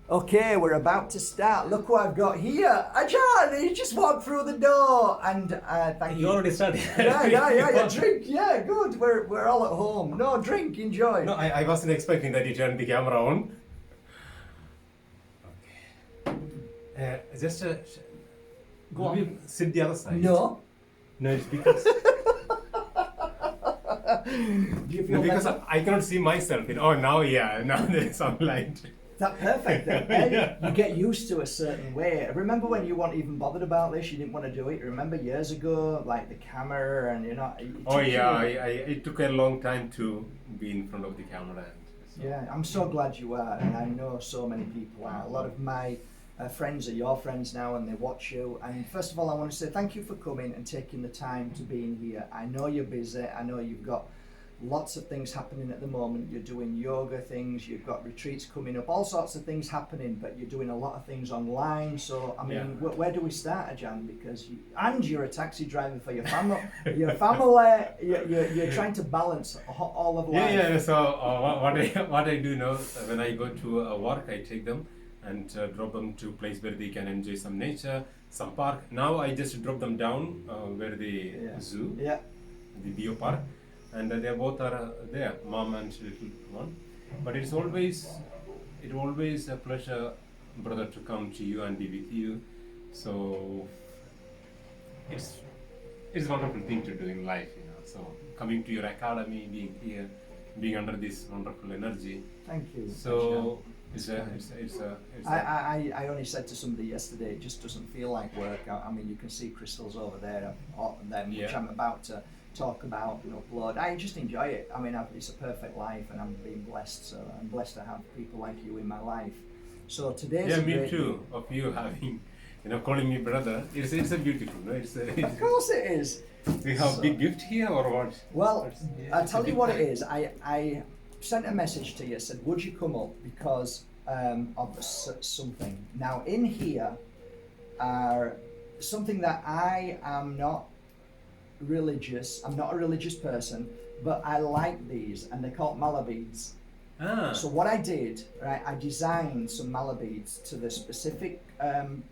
Okay, we're about to start. Look what I've got here. Ajan, he just walked through the door. And thank You you. already started. Yeah. Drink. Yeah, good. We're all at home. No, drink. Enjoy. No, I wasn't expecting that you turned the camera on. Okay. Just Go will on. you sit the other side? No. No, it's because Do you feel because better? I cannot see myself. Oh, now there's sunlight. That's perfect then. Yeah. You get used to a certain way. Remember when you weren't even bothered about this? You didn't want to do it. Remember years ago, like the camera and Oh yeah, it took a long time to be in front of the camera. And so. Yeah, I'm so glad you are, and I know so many people are. A lot of my friends are your friends now, and they watch you. And first of all, I want to say thank you for coming and taking the time to be in here. I know you're busy. I know you've got lots of things happening at the moment. You're doing yoga things, you've got retreats coming up, all sorts of things happening, but you're doing a lot of things online. So, I mean, where do we start, Ajan? Because you're a taxi driver for your family. You're trying to balance all of life. Yeah. So what I do now, when I go to work, I take them and drop them to place where they can enjoy some nature, some park. Now I just drop them down where the zoo, the bio park. And they both are there, mom and little one. But it's always a pleasure, brother, to come to you and be with you. So it's a wonderful thing to do in life, So coming to your academy, being here, being under this wonderful energy. Thank you. So I only said to somebody yesterday, it just doesn't feel like work. I mean, you can see crystals over there, which I'm about to talk about and upload. I just enjoy it. I mean, it's a perfect life, and I'm being blessed. So I'm blessed to have people like you in my life. So today's me too. Of you having, calling me brother. It's a beautiful. No? Of course it is. Do you have a big gift here or what? Well, I'll tell you what it is. I sent a message to you. Said, would you come up because of something? Now in here are something that I am not religious. I'm not a religious person, but I like these, and they're called MOLDAVITEs. So what I did, right, I designed some MOLDAVITEs to the specific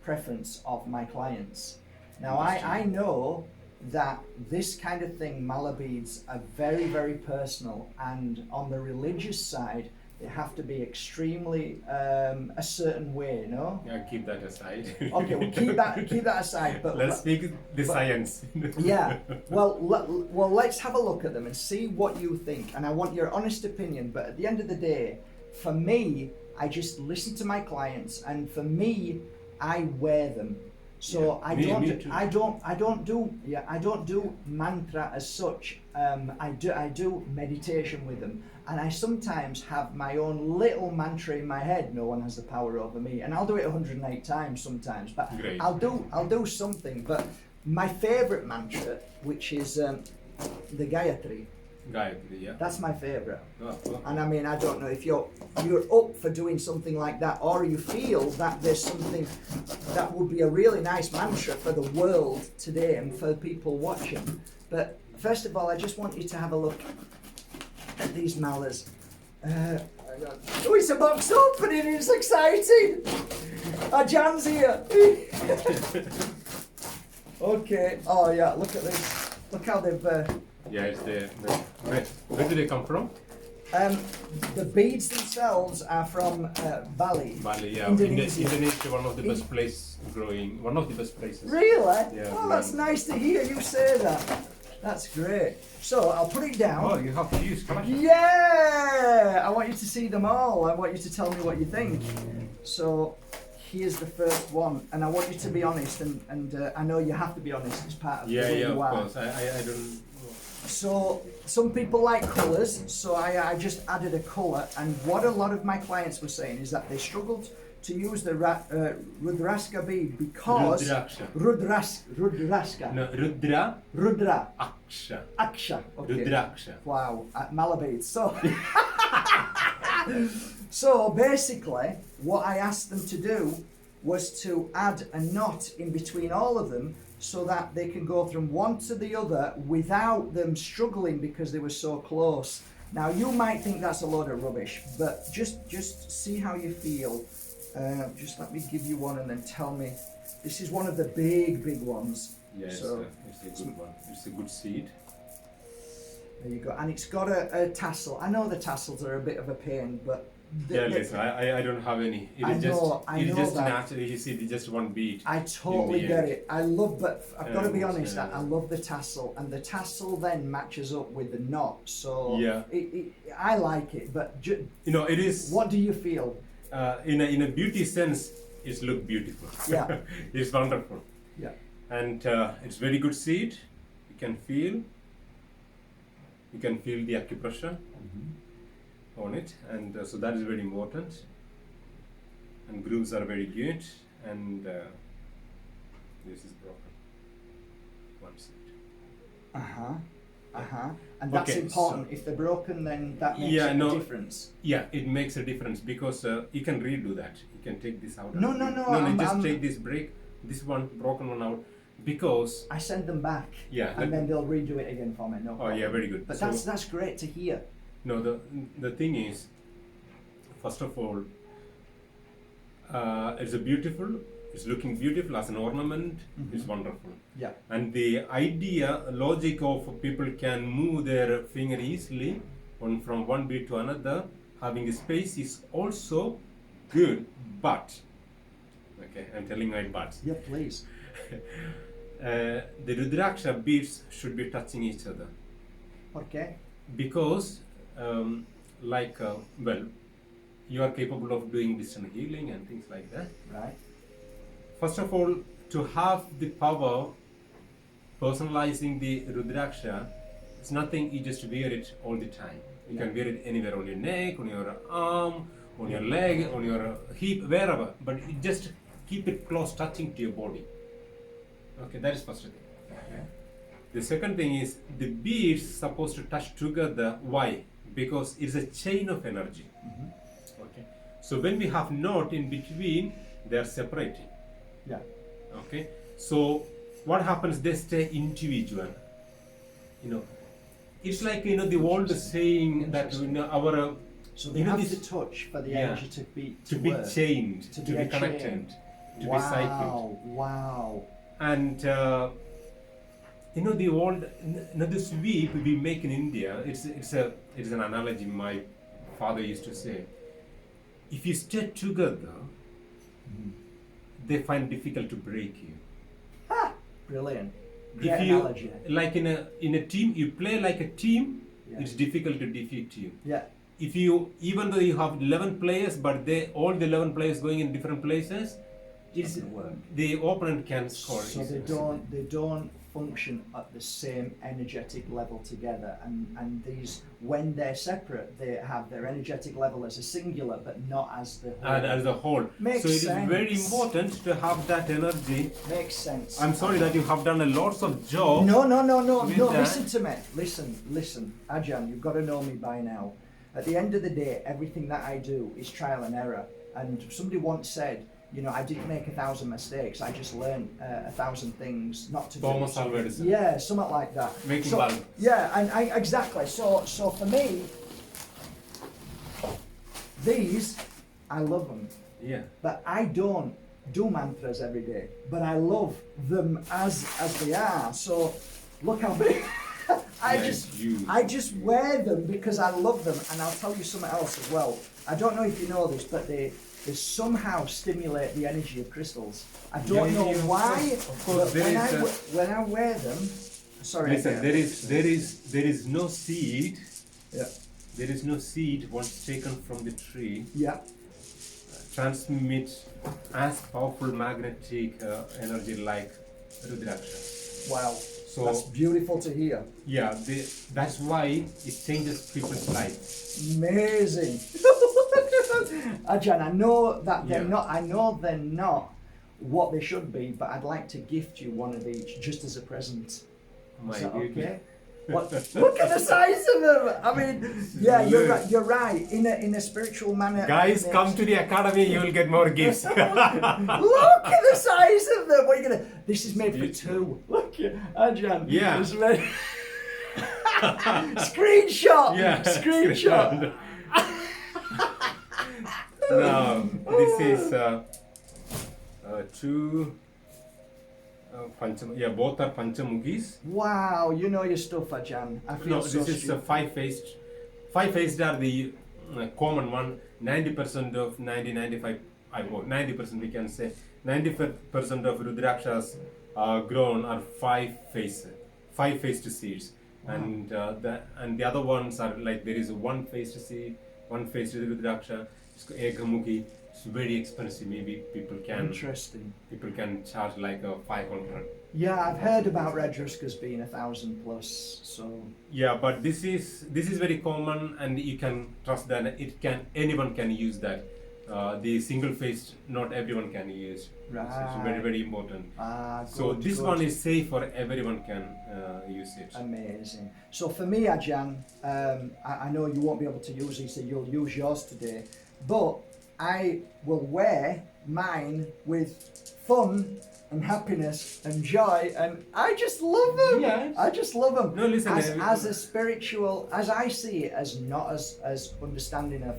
preference of my clients. Now I know that this kind of thing, MOLDAVITEs, are very, very personal, and on the religious side, they have to be extremely a certain way, no? Yeah, keep that aside. Okay, well keep that aside. But let's speak the science. Yeah. Well, let's have a look at them and see what you think. And I want your honest opinion. But at the end of the day, for me, I just listen to my clients, and for me, I wear them. So I don't do mantra as such. I do meditation with them, and I sometimes have my own little mantra in my head. No one has the power over me, and I'll do it 108 times sometimes. But great. I'll do something. But my favorite mantra, which is the Gayatri. Gayatri, yeah. That's my favorite. Oh. And I mean, I don't know if you're up for doing something like that, or you feel that there's something that would be a really nice mantra for the world today and for people watching. But first of all, I just want you to have a look at these malas. Oh, it's a box opening, it's exciting! Ajan's here! Okay, oh yeah, look at this. Look how they've... Yeah, it's there. Where do they come from? The beads themselves are from Bali. Bali, yeah. Indonesia. Indonesia, one of the best places. Really? Yeah, Oh, that's nice to hear you say that. That's great. So I'll put it down. Oh, you have to use collection. Yeah! I want you to see them all. I want you to tell me what you think. So here's the first one, and I want you to be honest, and I know you have to be honest. It's part of who you of are. course. I don't. So some people like colours, so I just added a colour, and what a lot of my clients were saying is that they struggled to use the rudraksha bead because rudraksha. No, Rudra. Aksha. Aksha. Okay. Rudraksha. Wow, MOLDAVITE. So basically, what I asked them to do was to add a knot in between all of them, so that they can go from one to the other without them struggling because they were so close. Now you might think that's a load of rubbish, but just see how you feel. Just let me give you one and then tell me. This is one of the big ones. Yes, So, it's a good one. It's a good seed. There you go. And it's got a tassel. I know the tassels are a bit of a pain, but... Listen, I don't have any. It is just naturally, you see, it's just one bead. I totally get it. I love, but I've got to be honest, I love the tassel, and the tassel then matches up with the knot. So I like it, but it is. What do you feel? In a beauty sense, it looks beautiful. Yeah, it's wonderful. Yeah, and it's very good seed. You can feel the acupressure. On it, and so that is very important, and grooves are very good, and this is broken, one seed. And that's important. If they're broken, then that makes a difference. Yeah, it makes a difference, because you can redo that. You can take this out. No, take this this one broken one out, because I send them back. Yeah, and then they'll redo it again for me. No problem. Oh yeah, very good. But that's great to hear. No, the thing is, first of all, it's looking beautiful as an ornament. It's wonderful. Yeah. And the logic of people can move their finger easily from one bead to another, having a space is also good, but, okay, I'm telling my buts. Yeah, please. The rudraksha-beads should be touching each other. Okay. Because you are capable of doing distance healing and things like that. Right. First of all, to have the power, personalizing the rudraksha, it's nothing, you just wear it all the time. You can wear it anywhere, on your neck, on your arm, on your leg, on your hip, wherever. But you just keep it close, touching to your body. Okay, that is first thing. Okay. The second thing is, the beads supposed to touch together. Why? Because it's a chain of energy. Okay. So when we have knot in between, they are separating. Yeah. Okay. So what happens? They stay individual. It's like the old saying that our. So they have to touch for the energy to be chained, to be connected, to be cycled. Wow. And the old, the sweep we make in India, it's an analogy my father used to say. If you stay together, they find difficult to break you. Brilliant. Great analogy. Like in a team, you play like a team, it's difficult to defeat you. Yeah. If even though you have 11 players, but all the 11 players going in different places, the opponent can score. So they don't function at the same energetic level together, and these, when they're separate, they have their energetic level as a singular, but not as the whole. And as a whole. Makes so it sense. is very important to have that energy. Makes sense. I'm sorry that you have done a lots of job. No. Listen to me. Listen, Ajan, you've got to know me by now. At the end of the day, everything that I do is trial and error. And somebody once said, I didn't make 1,000 mistakes. I just learned 1,000 things not to do. Yeah, something like that. Making balance. Yeah, and exactly. So for me, these, I love them. Yeah. But I don't do mantras every day. But I love them as they are. So look how big. I just wear them because I love them, and I'll tell you something else as well. I don't know if you know this, but they somehow stimulate the energy of crystals. I don't know why. Of course, but when I wear them, sorry. Listen, there is no seed. Yeah. There is no seed once taken from the tree. Yeah. Transmit as powerful magnetic energy like rudraksha. Wow. So that's beautiful to hear. Yeah, that's why it changes people's lives. Amazing. Ajan, I know that they're not. I know they're not what they should be, but I'd like to gift you one of each just as a present. Is that okay? What? Look at the size of them. I mean, yeah, you're right. You're right. In a spiritual manner. Guys, come to the academy. You will get more gifts. Look at the size of them. What are you gonna? This is made for two. Look, Ajan. Yeah. It's made... Screenshot. Yeah. Screenshot. Now this is two both are panchamukis. Wow, you know your stuff, Ajan. I feel No, so this is a stupid. five-faced. Five-faced are the common one. 90% of 95, 90% we can say 90% of rudrakshas grown are five-faced seeds, and the other ones are like there is a one-faced seed, one-faced rudraksha. It's Egamuki. It's very expensive. Maybe Interesting. people can charge like 500. Yeah, I've heard about rudraksas being 1,000 plus. So Yeah, but this is very common, and you can trust that anyone can use that. The single faced, not everyone can use. Right. So it's very, very important. So Good, this good. one is safe for everyone can use it. Amazing. So for me, Ajan, I know you won't be able to use these, so you'll use yours today, but I will wear mine with fun and happiness and joy, and I just love them. Yes. I just love them. No, listen, as a spiritual, as I see it, as not as understanding of,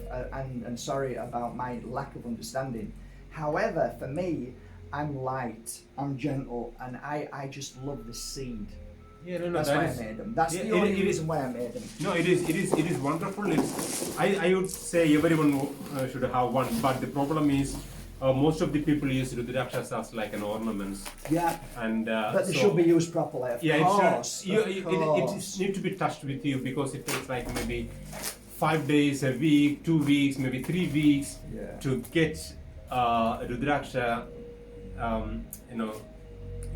and sorry about my lack of understanding. However, for me, I'm light, I'm gentle, and I just love the seed. Yeah, no, That's why I made them. That's the only reason why I made them. No, it is wonderful. I would say everyone should have one, but the problem is most of the people use rudrakshas as like an ornament. Yeah. And But they should be used properly, of course. It needs to be touched with you, because it takes like maybe 5 days, a week, 2 weeks, maybe 3 weeks to get rudraksha,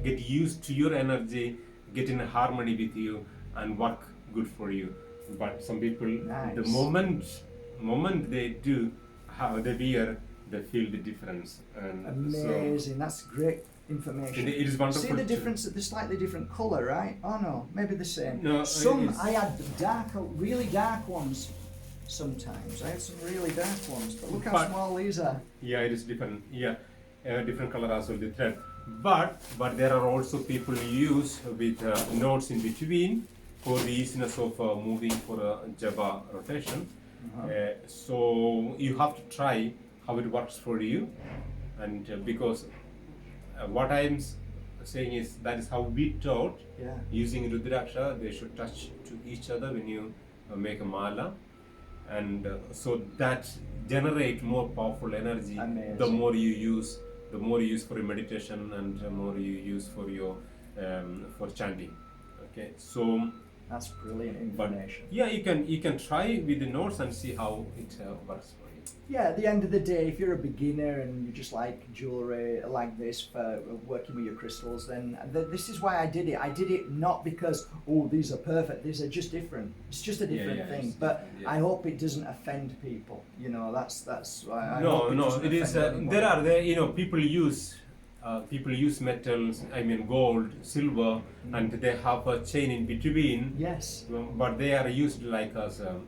get used to your energy, get in harmony with you, and work good for you. But some people, the moment they do how they wear, they feel the difference. And amazing. That's great information. It is wonderful. See the difference? The slightly different colour, right? Oh no, maybe the same. No, some I had really dark ones. Sometimes I had some really dark ones, but look how small these are. Yeah, it is different. Yeah, different color as well, the thread. But there are also people use with nodes in between for the easiness of moving for a java rotation. So you have to try how it works for you, and because what I am saying is that is how we taught. Using rudraksha, they should touch to each other when you make a mala, and so that generate more powerful energy. Amazing. The more you use for your meditation, and the more you use for your for chanting. Okay, so that's brilliant information. Yeah, you can try with the notes and see how it works for you. Yeah, at the end of the day, if you're a beginner and you just like jewelry like this for working with your crystals, then this is why I did it. I did it not because, oh, these are perfect. These are just different. It's just a different thing. But I hope it doesn't offend people. You know, that's why. It is. People use metals. I mean, gold, silver, and they have a chain in between. Yes. But they are used like as an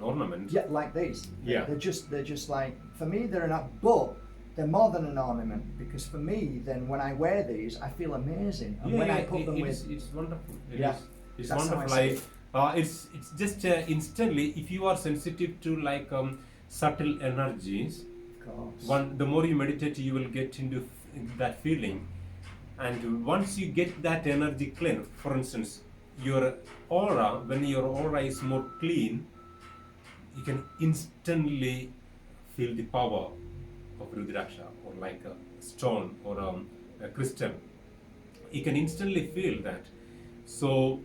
ornament. Yeah, like these. Yeah. They're just like, for me they're not, but they're more than an ornament, because for me then when I wear these I feel amazing, and when I put them with, it's wonderful. It's that's wonderful. how I see it. It's just instantly, if you are sensitive to like subtle energies, of course. The more you meditate, you will get into that feeling, and once you get that energy clean, for instance, your aura, when your aura is more clean, you can instantly feel the power of rudraksha, or like a stone or a crystal. You can instantly feel that. So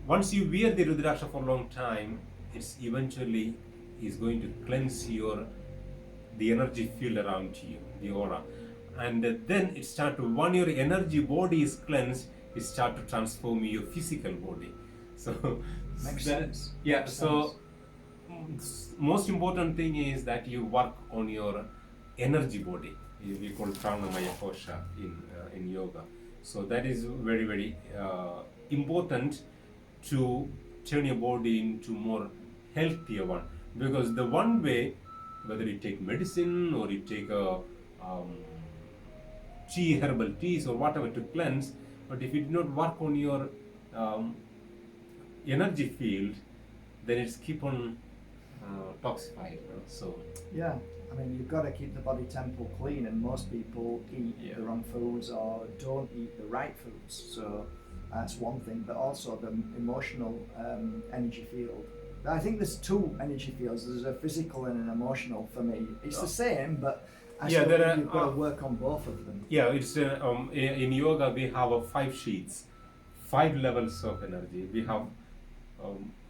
once you wear the rudraksha for a long time, it's eventually is going to cleanse the energy field around you, the aura. And then it start to, when your energy body is cleansed, it start to transform your physical body. So Makes sense. Yeah. Makes So most important thing is that you work on your energy body. We call pranamaya kosha in yoga. So that is very, very important to turn your body into more healthier one. Because the one way, whether you take medicine or you take a tea, herbal teas or whatever to cleanse, but if you do not work on your energy field, then it's keep on toxified. So yeah, I mean, you've got to keep the body temple clean, and most people eat the wrong foods or don't eat the right foods. So that's one thing, but also the emotional energy field. I think there's two energy fields. There's a physical and an emotional for me. It's the same, but I still think you've got to work on both of them. Yeah, it's in yoga we have 5 sheets, 5 levels of energy. We have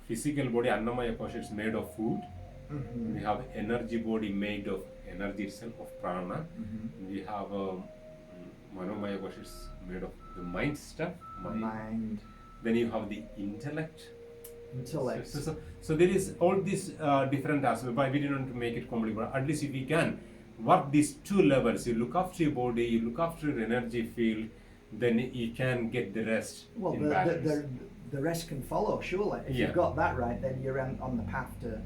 physical body, Annamaya Kosha, is made of food. Mm-hmm. We have energy body made of energy itself, of prana. Mm-hmm. We have Manomaya Kosha, is made of the mind stuff. Mind. Then you have the intellect. So there is all these different aspects, but we didn't want to make it complicated. But at least if we can work these 2 levels, you look after your body, you look after your energy field, then you can get the rest in balance. The rest can follow, surely. If you've got that right, then you're on the path to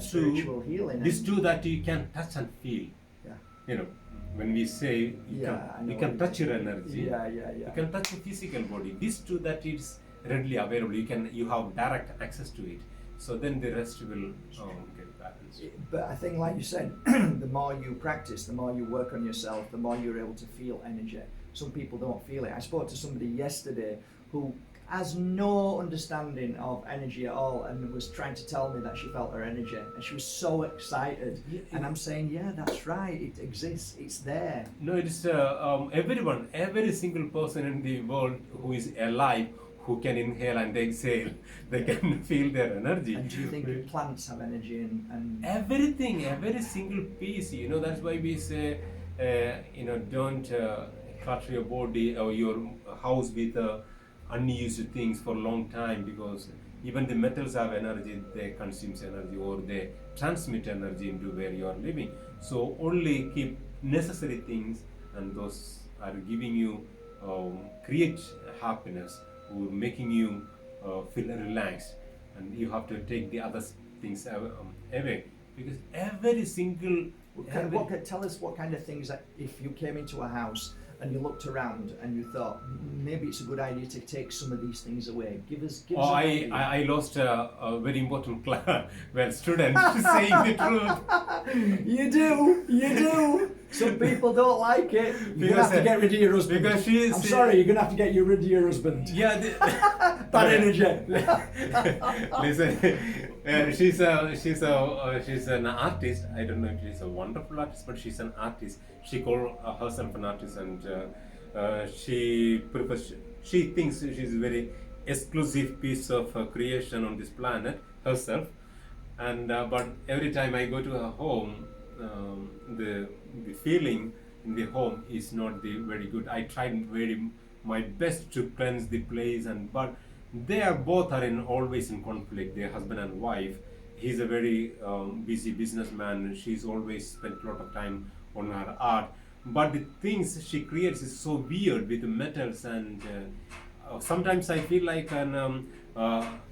spiritual healing. These 2 that you can touch and feel. Yeah. You know, when we say you can touch your energy, you can touch your physical body. These 2 that is readily available, you have direct access to it. So then the rest will get balanced. But I think, like you said, the more you practice, the more you work on yourself, the more you're able to feel energy. Some people don't feel it. I spoke to somebody yesterday who has no understanding of energy at all and was trying to tell me that she felt her energy, and she was so excited. And I'm saying, yeah, that's right, it exists, it's there. No, it's everyone, every single person in the world who is alive, who can inhale and exhale, they can feel their energy. And do you think plants have energy and everything, every single piece, that's why we say, don't clutter your body or your house with unused things for a long time, because even the metals have energy, they consume energy or they transmit energy into where you are living. So only keep necessary things, and those are giving you create happiness, or making you feel relaxed, and you have to take the other things away, because every single tell us what kind of things that if you came into a house and you looked around and you thought maybe it's a good idea to take some of these things away. Give us an idea. I lost a very important student saying the truth. You do. Some people don't like it. You're gonna have to get rid of your husband. Because I'm sorry, you're gonna have to get rid of your husband. Yeah. Bad energy. Listen, she's an artist. I don't know if she's a wonderful artist, but she's an artist. She calls herself an artist, and she thinks she's a very exclusive piece of creation on this planet herself. And but every time I go to her home, the feeling in the home is not very good. I tried my best to cleanse the place, but they are both always in conflict. Their husband and wife. He's a very busy businessman. She's always spent a lot of time on her art, but the things she creates is so weird with the metals, and sometimes I feel like an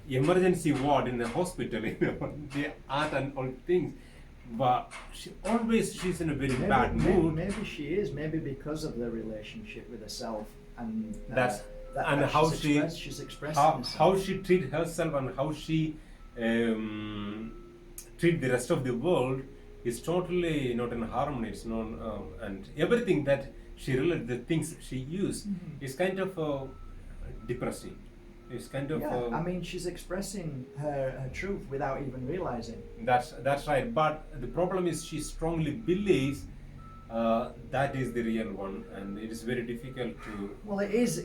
emergency ward in a hospital. The art and all things. But she's in a very bad mood. Maybe she is. Maybe because of the relationship with herself and how she's expressing herself. How she treats herself and how she treat the rest of the world is totally not in harmony. It's not, and everything that she relates, the things she used, is kind of depressing. It's kind of. I mean, she's expressing her truth without even realizing. That's right. But the problem is, she strongly believes that is the real one, and it is very difficult to. Well, it is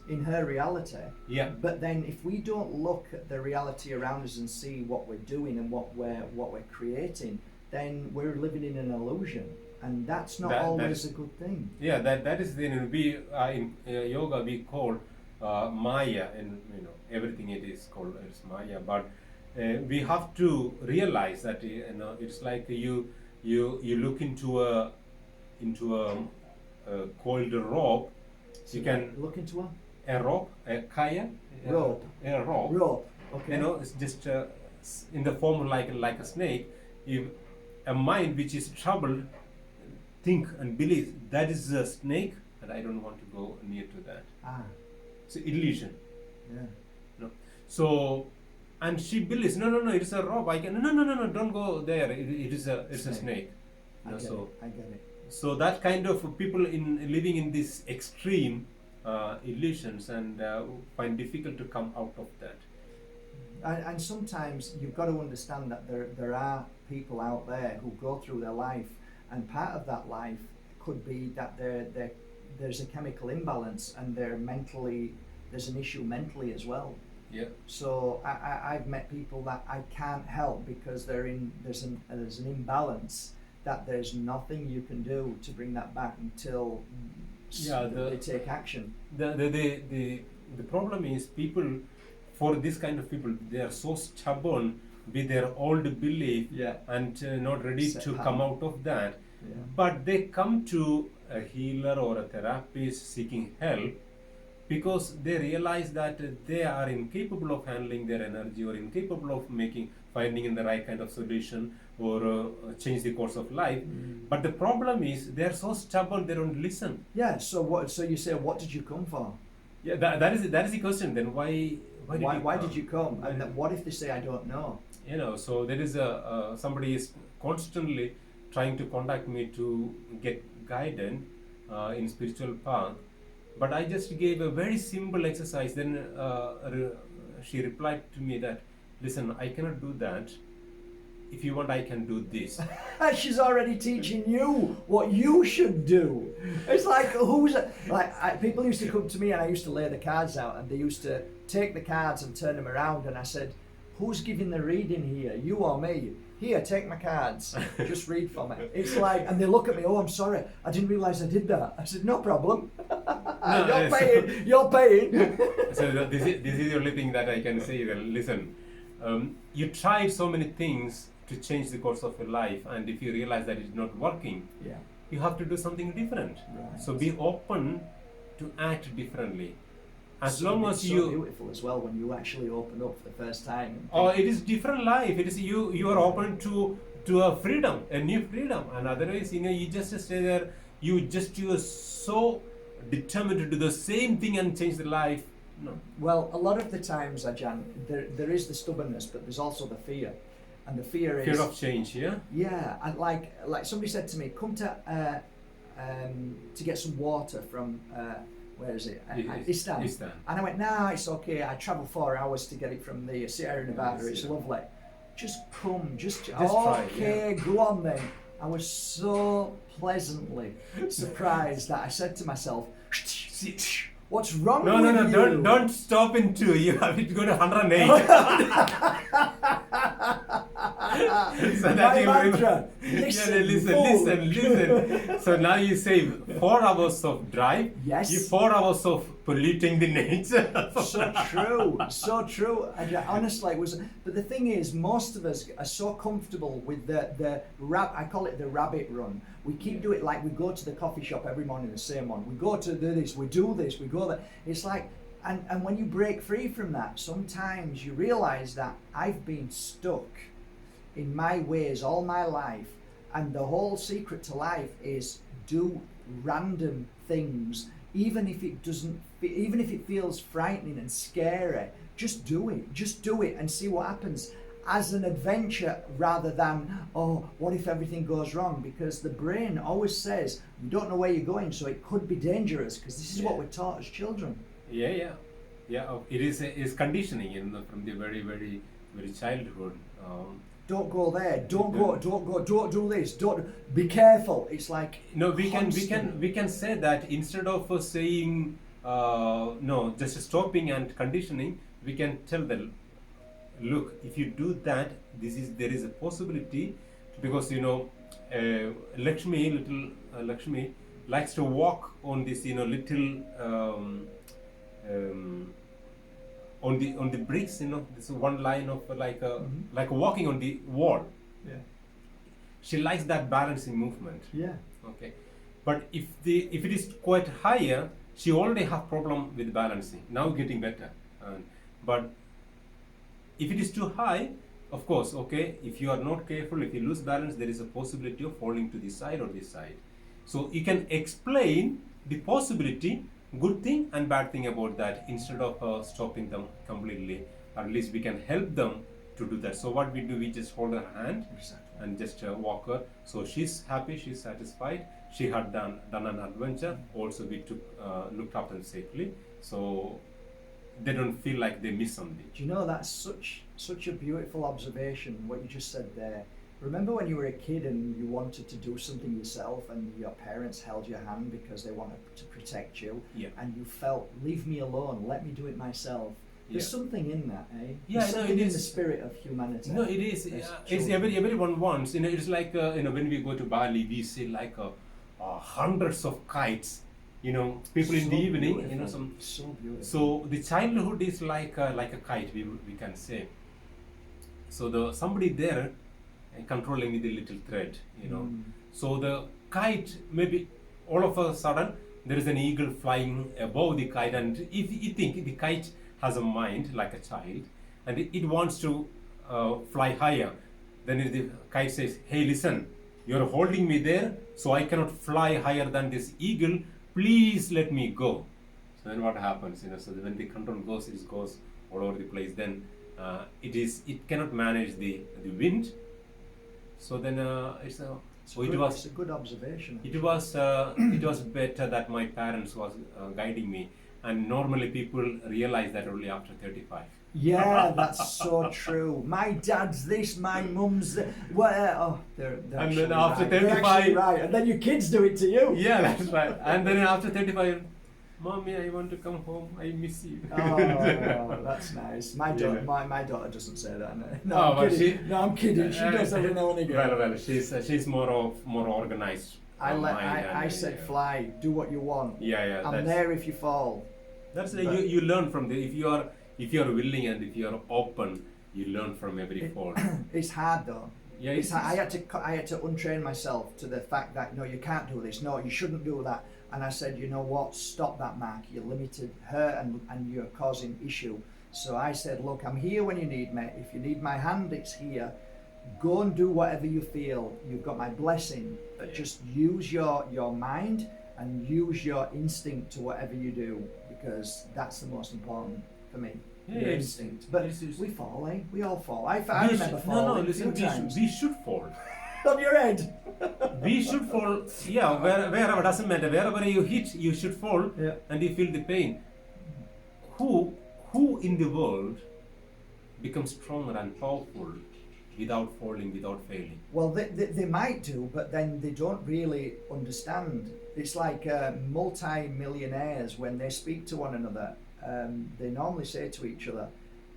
in her reality. Yeah. But then, if we don't look at the reality around us and see what we're doing and what we're creating, then we're living in an illusion, and that's not always a good thing. Yeah, that is the we in yoga we call. Maya, and everything it is called is Maya, but we have to realize that it's like you look into a coiled rope. So you can look into a rope, a kaya, rope. A rope. Rope. Okay. It's just in the form like a snake. If a mind which is troubled think and believe that is a snake, and I don't want to go near to that. It's an illusion. Yeah. So, and she believes, no, it's a rope. I can no, don't go there. It is a snake. You know, so I get it. so that kind of people in living in this extreme illusions and find difficult to come out of that. And sometimes you've got to understand that there are people out there who go through their life, and part of that life could be that there's a chemical imbalance and there's an issue mentally as well. Yeah. So I've met people that I can't help because there's an imbalance, that there's nothing you can do to bring that back until they take action. The problem is people, for this kind of people, they are so stubborn with their old belief and not ready to come out of that. Yeah. But they come to a healer or a therapist seeking help because they realize that they are incapable of handling their energy or incapable of finding in the right kind of solution or change the course of life. But the problem is they are so stubborn, they don't listen. Yeah. So you say, what did you come for? Yeah, that is the question. Then why did you come? And then what if they say, I don't know? You know, so there is somebody is constantly trying to contact me to get guidance in spiritual path, but I just gave a very simple exercise. Then she replied to me that, listen, I cannot do that. If you want, I can do this. She's already teaching you what you should do. It's like, people used to come to me and I used to lay the cards out, and they used to take the cards and turn them around, and I said, who's giving the reading here, you or me? Here, take my cards, just read for me. It's like, and they look at me, oh, I'm sorry, I didn't realise I did that. I said, no problem. You're paying. So this is the only thing that I can say. Then listen, you tried so many things to change the course of your life, and if you realize that it's not working, you have to do something different. Right. So be open to act differently. As long as you, beautiful as well when you actually open up for the first time. It is different life. It is you are open to a freedom, a new freedom, and otherwise, you just stay there. You are so determined to do the same thing and change the life. No. Well, a lot of the times, Ajan, there is the stubbornness, but there's also the fear. And the fear of change, yeah? Yeah, and like somebody said to me, come to get some water from, where is it? Istanbul. And I went, nah, it's okay. I travel 4 hours to get it from the Sierra Nevada. It's lovely. Just come, just try. Okay, go on then. I was so pleasantly surprised that I said to myself, what's wrong with you? No, don't stop in 2. You have to go to 108. So that my mantra. Listen. So now you save 4 hours of drive. Yes. You 4 hours of polluting the nature. So true. And honestly, it was. But the thing is, most of us are so comfortable with I call it the rabbit run. We keep doing it, like we go to the coffee shop every morning, the same one. We go to do this, we do this, we go there. It's like, and when you break free from that, sometimes you realize that I've been stuck in my ways all my life, and the whole secret to life is do random things, even if it feels frightening and scary. Just do it and see what happens, as an adventure rather than, oh, what if everything goes wrong? Because the brain always says you don't know where you're going, so it could be dangerous, because this is what we're taught as children. Yeah. It is conditioning, from the very, very, very childhood. Don't go there. Don't go. Don't do this. Don't be careful. It's like we can say that instead of saying no, just stopping and conditioning. We can tell them, look, if you do that, there is a possibility, because Lakshmi likes to walk on this little on the bricks, this one line of like walking on the wall. Yeah. She likes that balancing movement. Yeah. Okay. But if it is quite higher, she already have problem with balancing. Now getting better. But if it is too high, of course, okay, if you are not careful, if you lose balance, there is a possibility of falling to this side or this side. So you can explain the possibility, good thing and bad thing about that, instead of stopping them completely. Or at least we can help them to do that. So what we do, we just hold her hand Exactly. and just walk her. So she's happy, she's satisfied. She had done an adventure. Also, we looked after them safely, so they don't feel like they miss something. Do you know, that's such a beautiful observation, what you just said there. Remember when you were a kid and you wanted to do something yourself and your parents held your hand because they wanted to protect you, Yeah. and you felt, leave me alone, let me do it myself. There's something in that, eh? Yeah, There's something it in is. the spirit of humanity. No, it is. As It's children. everyone wants. It's like when we go to Bali, we see like hundreds of kites. People in the So evening. beautiful. So beautiful. So the childhood is like a kite. We can say. So somebody there controlling the little thread. So the kite, maybe all of a sudden there is an eagle flying above the kite, and if you think the kite has a mind like a child, and it wants to fly higher, then the kite says, "Hey, listen, you're holding me there, so I cannot fly higher than this eagle. Please let me go." So then what happens? So when the control goes, it goes all over the place. Then it cannot manage the wind. So then it's a. So It's a good observation. it was better that my parents was guiding me, and normally people realize that only after 35. Yeah, that's so true. My dad's this, my mum's that. They're And actually then after right. They're 35 actually right, and then your kids do it to you. Yeah, that's right. And then after 35, "Mommy, I want to come home. I miss you." Oh, that's nice. My daughter, Yeah. my daughter doesn't say that. No, Oh, I'm but kidding. No, I'm kidding. She does every now and again. Well, she's more organized. I said, fly, do what you want. Yeah. I'm there if you fall. That's But- you learn from the if you are willing and if you are open, you learn from every fall. It's hard though. Yeah, It's hard. I had to untrain myself to the fact that no, you can't do this. No, you shouldn't do that. And I said, you know what? Stop that, Mark. You're limited her and you're causing issue. So I said, look, I'm here when you need me. If you need my hand, it's here. Go and do whatever you feel. You've got my blessing. But just use your mind and use your instinct to whatever you do, because that's the most important for me. Yeah, Your it's- instinct. But it's- we fall, eh? We all fall. I We remember should- falling listen, a few times. we should fall. On your head. We should fall. Yeah, wherever, doesn't matter. Wherever you hit, you should fall, Yeah. and you feel the pain. Who in the world becomes stronger and powerful without falling, without failing? Well, they might do, but then they don't really understand. It's like multi-millionaires, when they speak to one another, they normally say to each other,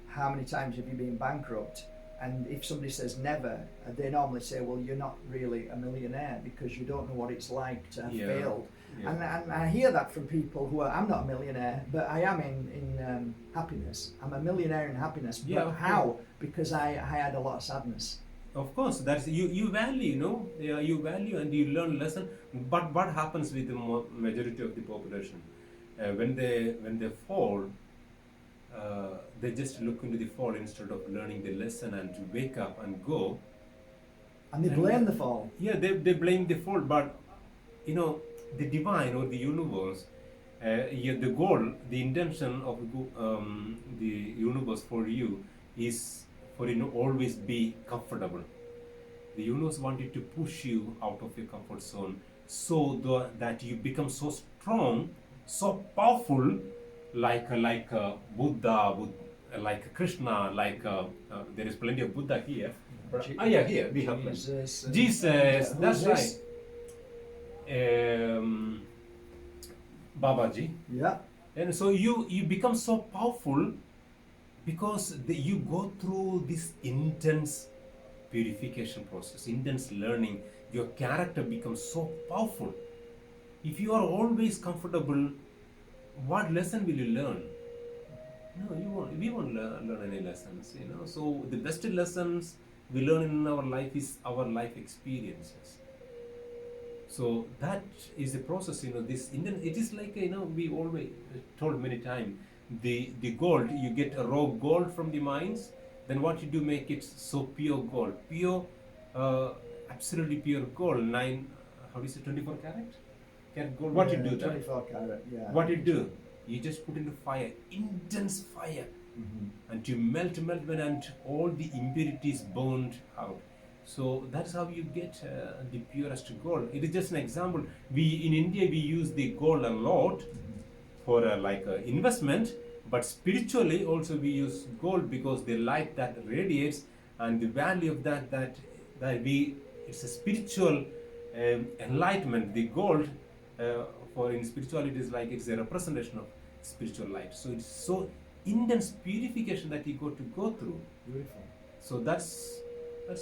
how many times have you been bankrupt? And if somebody says never, they normally say, well, you're not really a millionaire because you don't know what it's like to have Yeah. failed. Yeah. And I hear that from people who are, I'm not a millionaire, but I am in happiness. I'm a millionaire in happiness. But Yeah, okay. how? Because I had a lot of sadness. Of course, that's you value, Yeah, you value and you learn lesson. But what happens with the majority of the population? When they fall, they just look into the fall instead of learning the lesson and to wake up and go. And they blame the fall. Yeah, they blame the fall, but the divine or the universe, the goal, the intention of the universe for you is for always be comfortable. The universe wanted to push you out of your comfort zone so that you become so strong, so powerful, like Buddha, like Krishna, there is plenty of Buddha here. Here we have Jesus. Jesus, Who's that's this? right. Babaji. Yeah. And so you become so powerful because you go through this intense purification process, intense learning. Your character becomes so powerful. If you are always comfortable, what lesson will you learn? No, you won't. We won't learn any lessons. So the best lessons we learn in our life is our life experiences. So that is the process. This Indian. It is like we always told many times. The gold, you get a raw gold from the mines. Then what you do, make it so pure gold, absolutely pure gold. 24 carat gold. What you do then? 24 carat. Yeah. What you do? You just put into fire, intense fire, and to melt, and all the impurities burned out. So that's how you get the purest gold. It is just an example. We in India we use the gold a lot for investment, but spiritually also we use gold because the light that radiates and the value of that we it's a spiritual enlightenment. The gold for in spirituality is like it's a representation of spiritual light. So it's so intense purification that you got to go through. Beautiful. So that's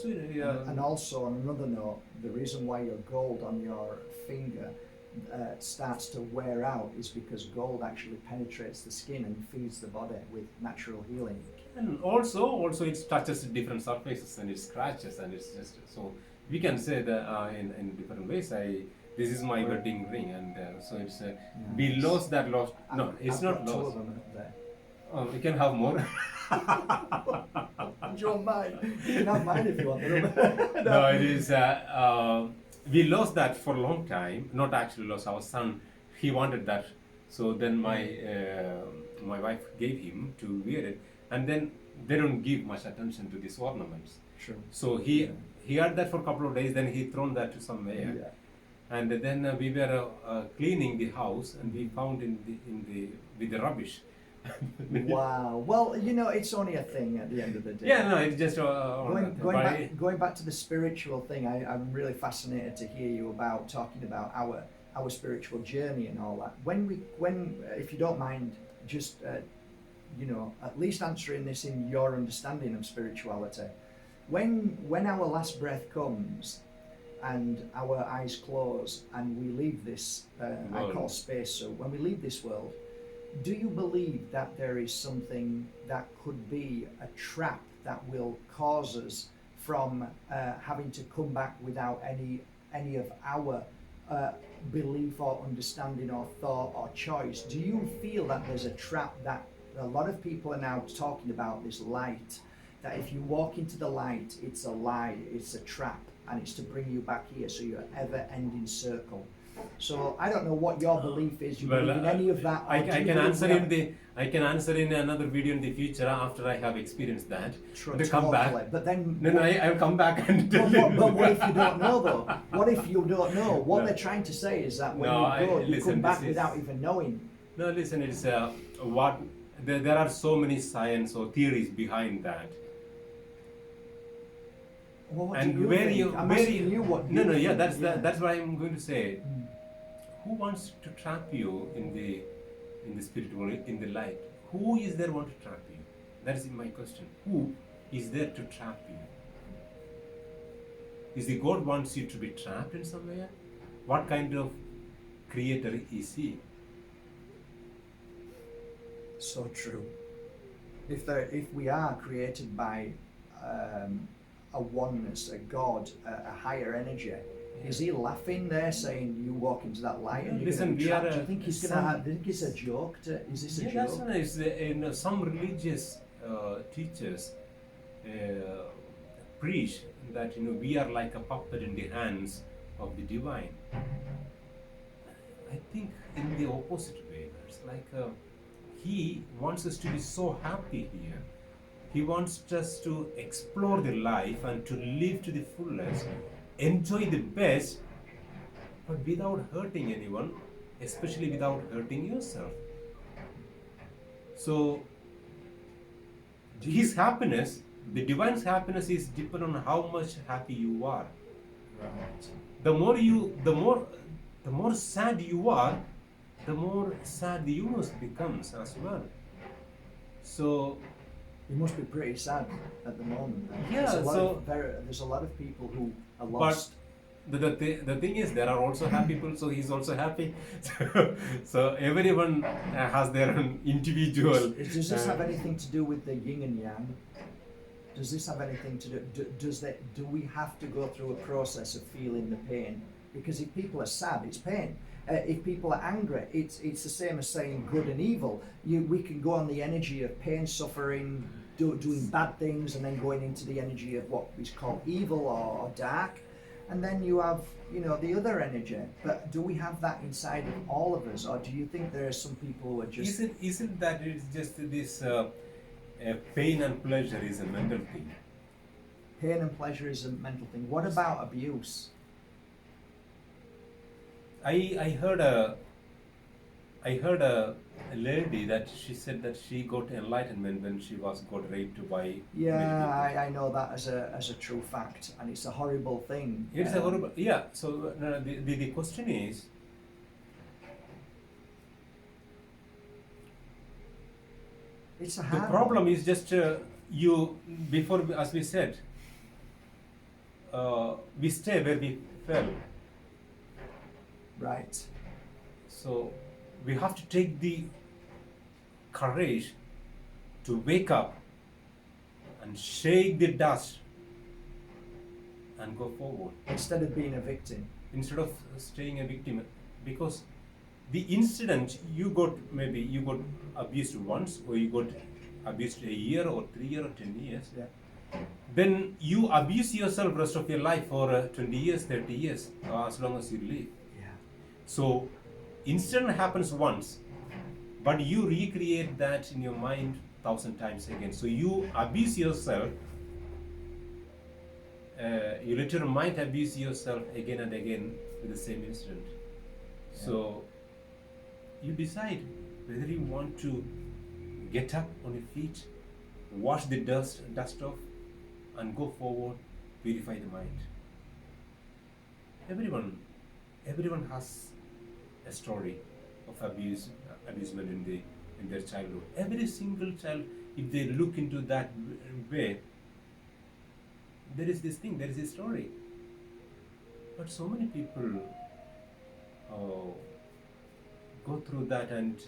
really. And also on another note, the reason why your gold on your finger starts to wear out is because gold actually penetrates the skin and feeds the body with natural healing. And also it touches different surfaces and it scratches, and it's just so we can say that in different ways. This is my wedding ring, and so it's we lost that lost. No, it's I've not got two lost. of them up there. Oh, we can have more. Do you want mine? You can have mine if you want. No, it is. We lost that for a long time. Not actually lost. Our son, he wanted that. So then my wife gave him to wear it, and then they don't give much attention to these ornaments. Sure. So he had that for a couple of days. Then he thrown that to somewhere. Yeah. And then we were cleaning the house, and we found with the rubbish. Wow. Well, you know, it's only a thing at the end of the day. Yeah, no, it's just going back to the spiritual thing. I'm really fascinated to hear you about talking about our spiritual journey and all that. When if you don't mind, just at least answering this in your understanding of spirituality. When our last breath comes and our eyes close and we leave this I call space. So when we leave this world, do you believe that there is something that could be a trap that will cause us from having to come back without any of our belief or understanding or thought or choice? Do you feel that there's a trap that a lot of people are now talking about, this light, that if you walk into the light, it's a lie, it's a trap, and it's to bring you back here, so you're ever-ending circle? So I don't know what your belief is. You believe in any of that? I can answer in another video in the future after I have experienced that. To come back. But then I'll come back and tell you. But what if you don't know though? What if you don't know? What they're trying to say is that when you go, you come back without even knowing. No, listen. It's there are so many science or theories behind that. Well, what And do you where think? you I'm where asking you you what no you no yeah think. that's what I'm going to say. Who wants to trap you in the spiritual, in the light? Who is there want to trap you? That is my question. Who is there to trap you? Is the God wants you to be trapped in somewhere? What kind of creator is he? So true. If we are created by a oneness, a God, a higher energy, is he laughing there, saying you walk into that light and you're going to be trapped? Do you think he's going to have? Do you think it's a joke? Is this a joke? That's nice. In some religious teachers preach that we are like a puppet in the hands of the divine. I think in the opposite way. It's like he wants us to be so happy here. He wants us to explore the life and to live to the fullest, enjoy the best, but without hurting anyone, especially without hurting yourself. So his happiness, the divine's happiness, is dependent on how much happy you are. Right. The more sad you are, the more sad the universe becomes as well. So You must be pretty sad at the moment. Then. Yeah, There's a lot of people who are lost. But the thing is, there are also happy people, so he's also happy. So everyone has their own individual. Does this have anything to do with the yin and yang? Does this have anything to do? Do we have to go through a process of feeling the pain? Because if people are sad, it's pain. If people are angry, it's the same as saying good and evil. We can go on the energy of pain, suffering, doing bad things, and then going into the energy of what is called evil or dark. And then you have, the other energy. But do we have that inside of all of us, or do you think there are some people who are just? Isn't that it's just this pain and pleasure is a mental thing. Pain and pleasure is a mental thing. What about abuse? I heard a lady that she said that she got enlightenment when she got raped by many Yeah, people. I know that as a true fact, and it's a horrible thing. It's a horrible, yeah. So the question is, It's a the hard problem one. is just you, before, as we said, we stay where we fell. Right. So we have to take the courage to wake up and shake the dust and go forward Instead of being a victim. instead of staying a victim, because the incident you got, maybe you got abused once, or you got abused a year or 3 years or 10 years, Yeah. then you abuse yourself rest of your life for 20 years, 30 years, as long as you live. Yeah. So incident happens once, but you recreate that in your mind 1,000 times again. So you abuse yourself, you let your mind abuse yourself again and again with the same incident. So you decide whether you want to get up on your feet, wash the dust off, and go forward, purify the mind. Everyone has a story of abusement in their childhood. Every single child, if they look into that way, there is this thing, there is a story. But so many people go through that and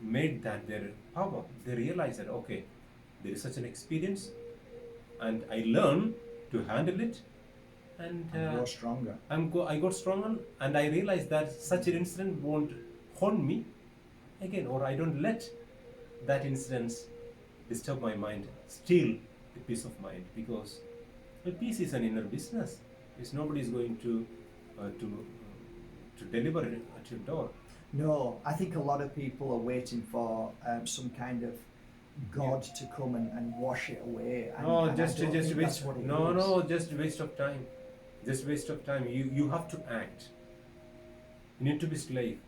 made that their power. They realize that, okay, there is such an experience, and I learn to handle it, and Grow stronger. I got stronger, and I realized that such an incident won't haunt me again, or I don't let that incident disturb my mind, steal the peace of mind, because the peace is an inner business. It's nobody is going to deliver it at your door. No, I think a lot of people are waiting for some kind of God to come and wash it away. And, No, and I just don't think waste. that's what it No, is. just waste of time. Just waste of time. You have to act. You need to be slave.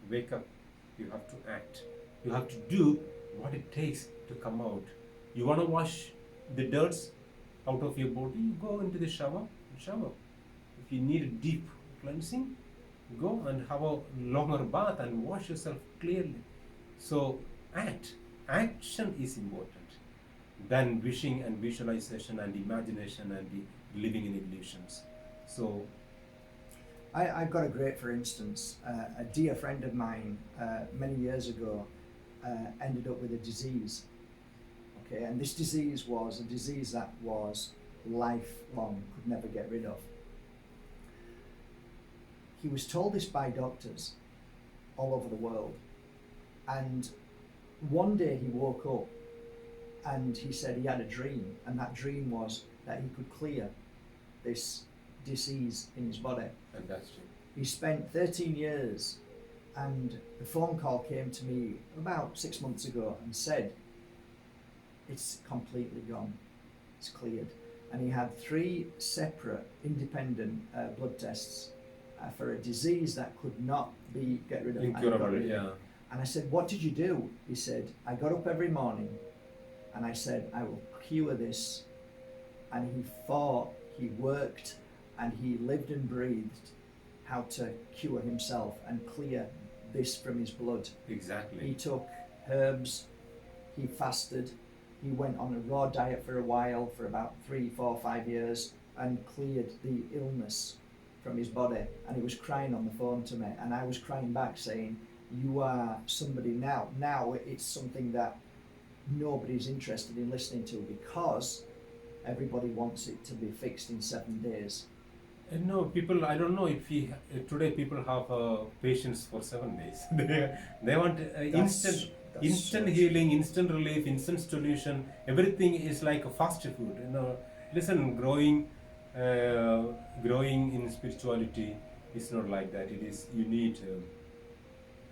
Wake up. You have to act. You have to do what it takes to come out. You want to wash the dirts out of your body, you go into the shower and shower. If you need a deep cleansing, go and have a longer bath and wash yourself clearly. So act. Action is important than wishing and visualization and imagination and the living in illusions. So I've got a great, for instance, a dear friend of mine many years ago ended up with a disease. Okay, and this disease was a disease that was lifelong, could never get rid of. He was told this by doctors all over the world, and one day he woke up and he said he had a dream, and that dream was that he could clear this disease in his body. fantastic. He spent 13 years, and the phone call came to me about 6 months ago and said, it's completely gone, it's cleared. And he had 3 separate independent blood tests for a disease that could not be get rid of. And he got Incurable, rid of it. yeah. And I said, what did you do? He said, I got up every morning and I said, I will cure this. And he fought, he worked, and he lived and breathed how to cure himself and clear this from his blood. Exactly. He took herbs, he fasted, he went on a raw diet for a while, for about 3, 4, 5 years, and cleared the illness from his body. And he was crying on the phone to me, and I was crying back saying, you are somebody now. Now it's something that nobody's interested in listening to, because everybody wants it to be fixed in 7 days. No, people, I don't know if today people have patience for 7 days. they want instant so healing, instant relief, instant solution. Everything is like a fast food. Listen, growing in spirituality is not like that. It is, you need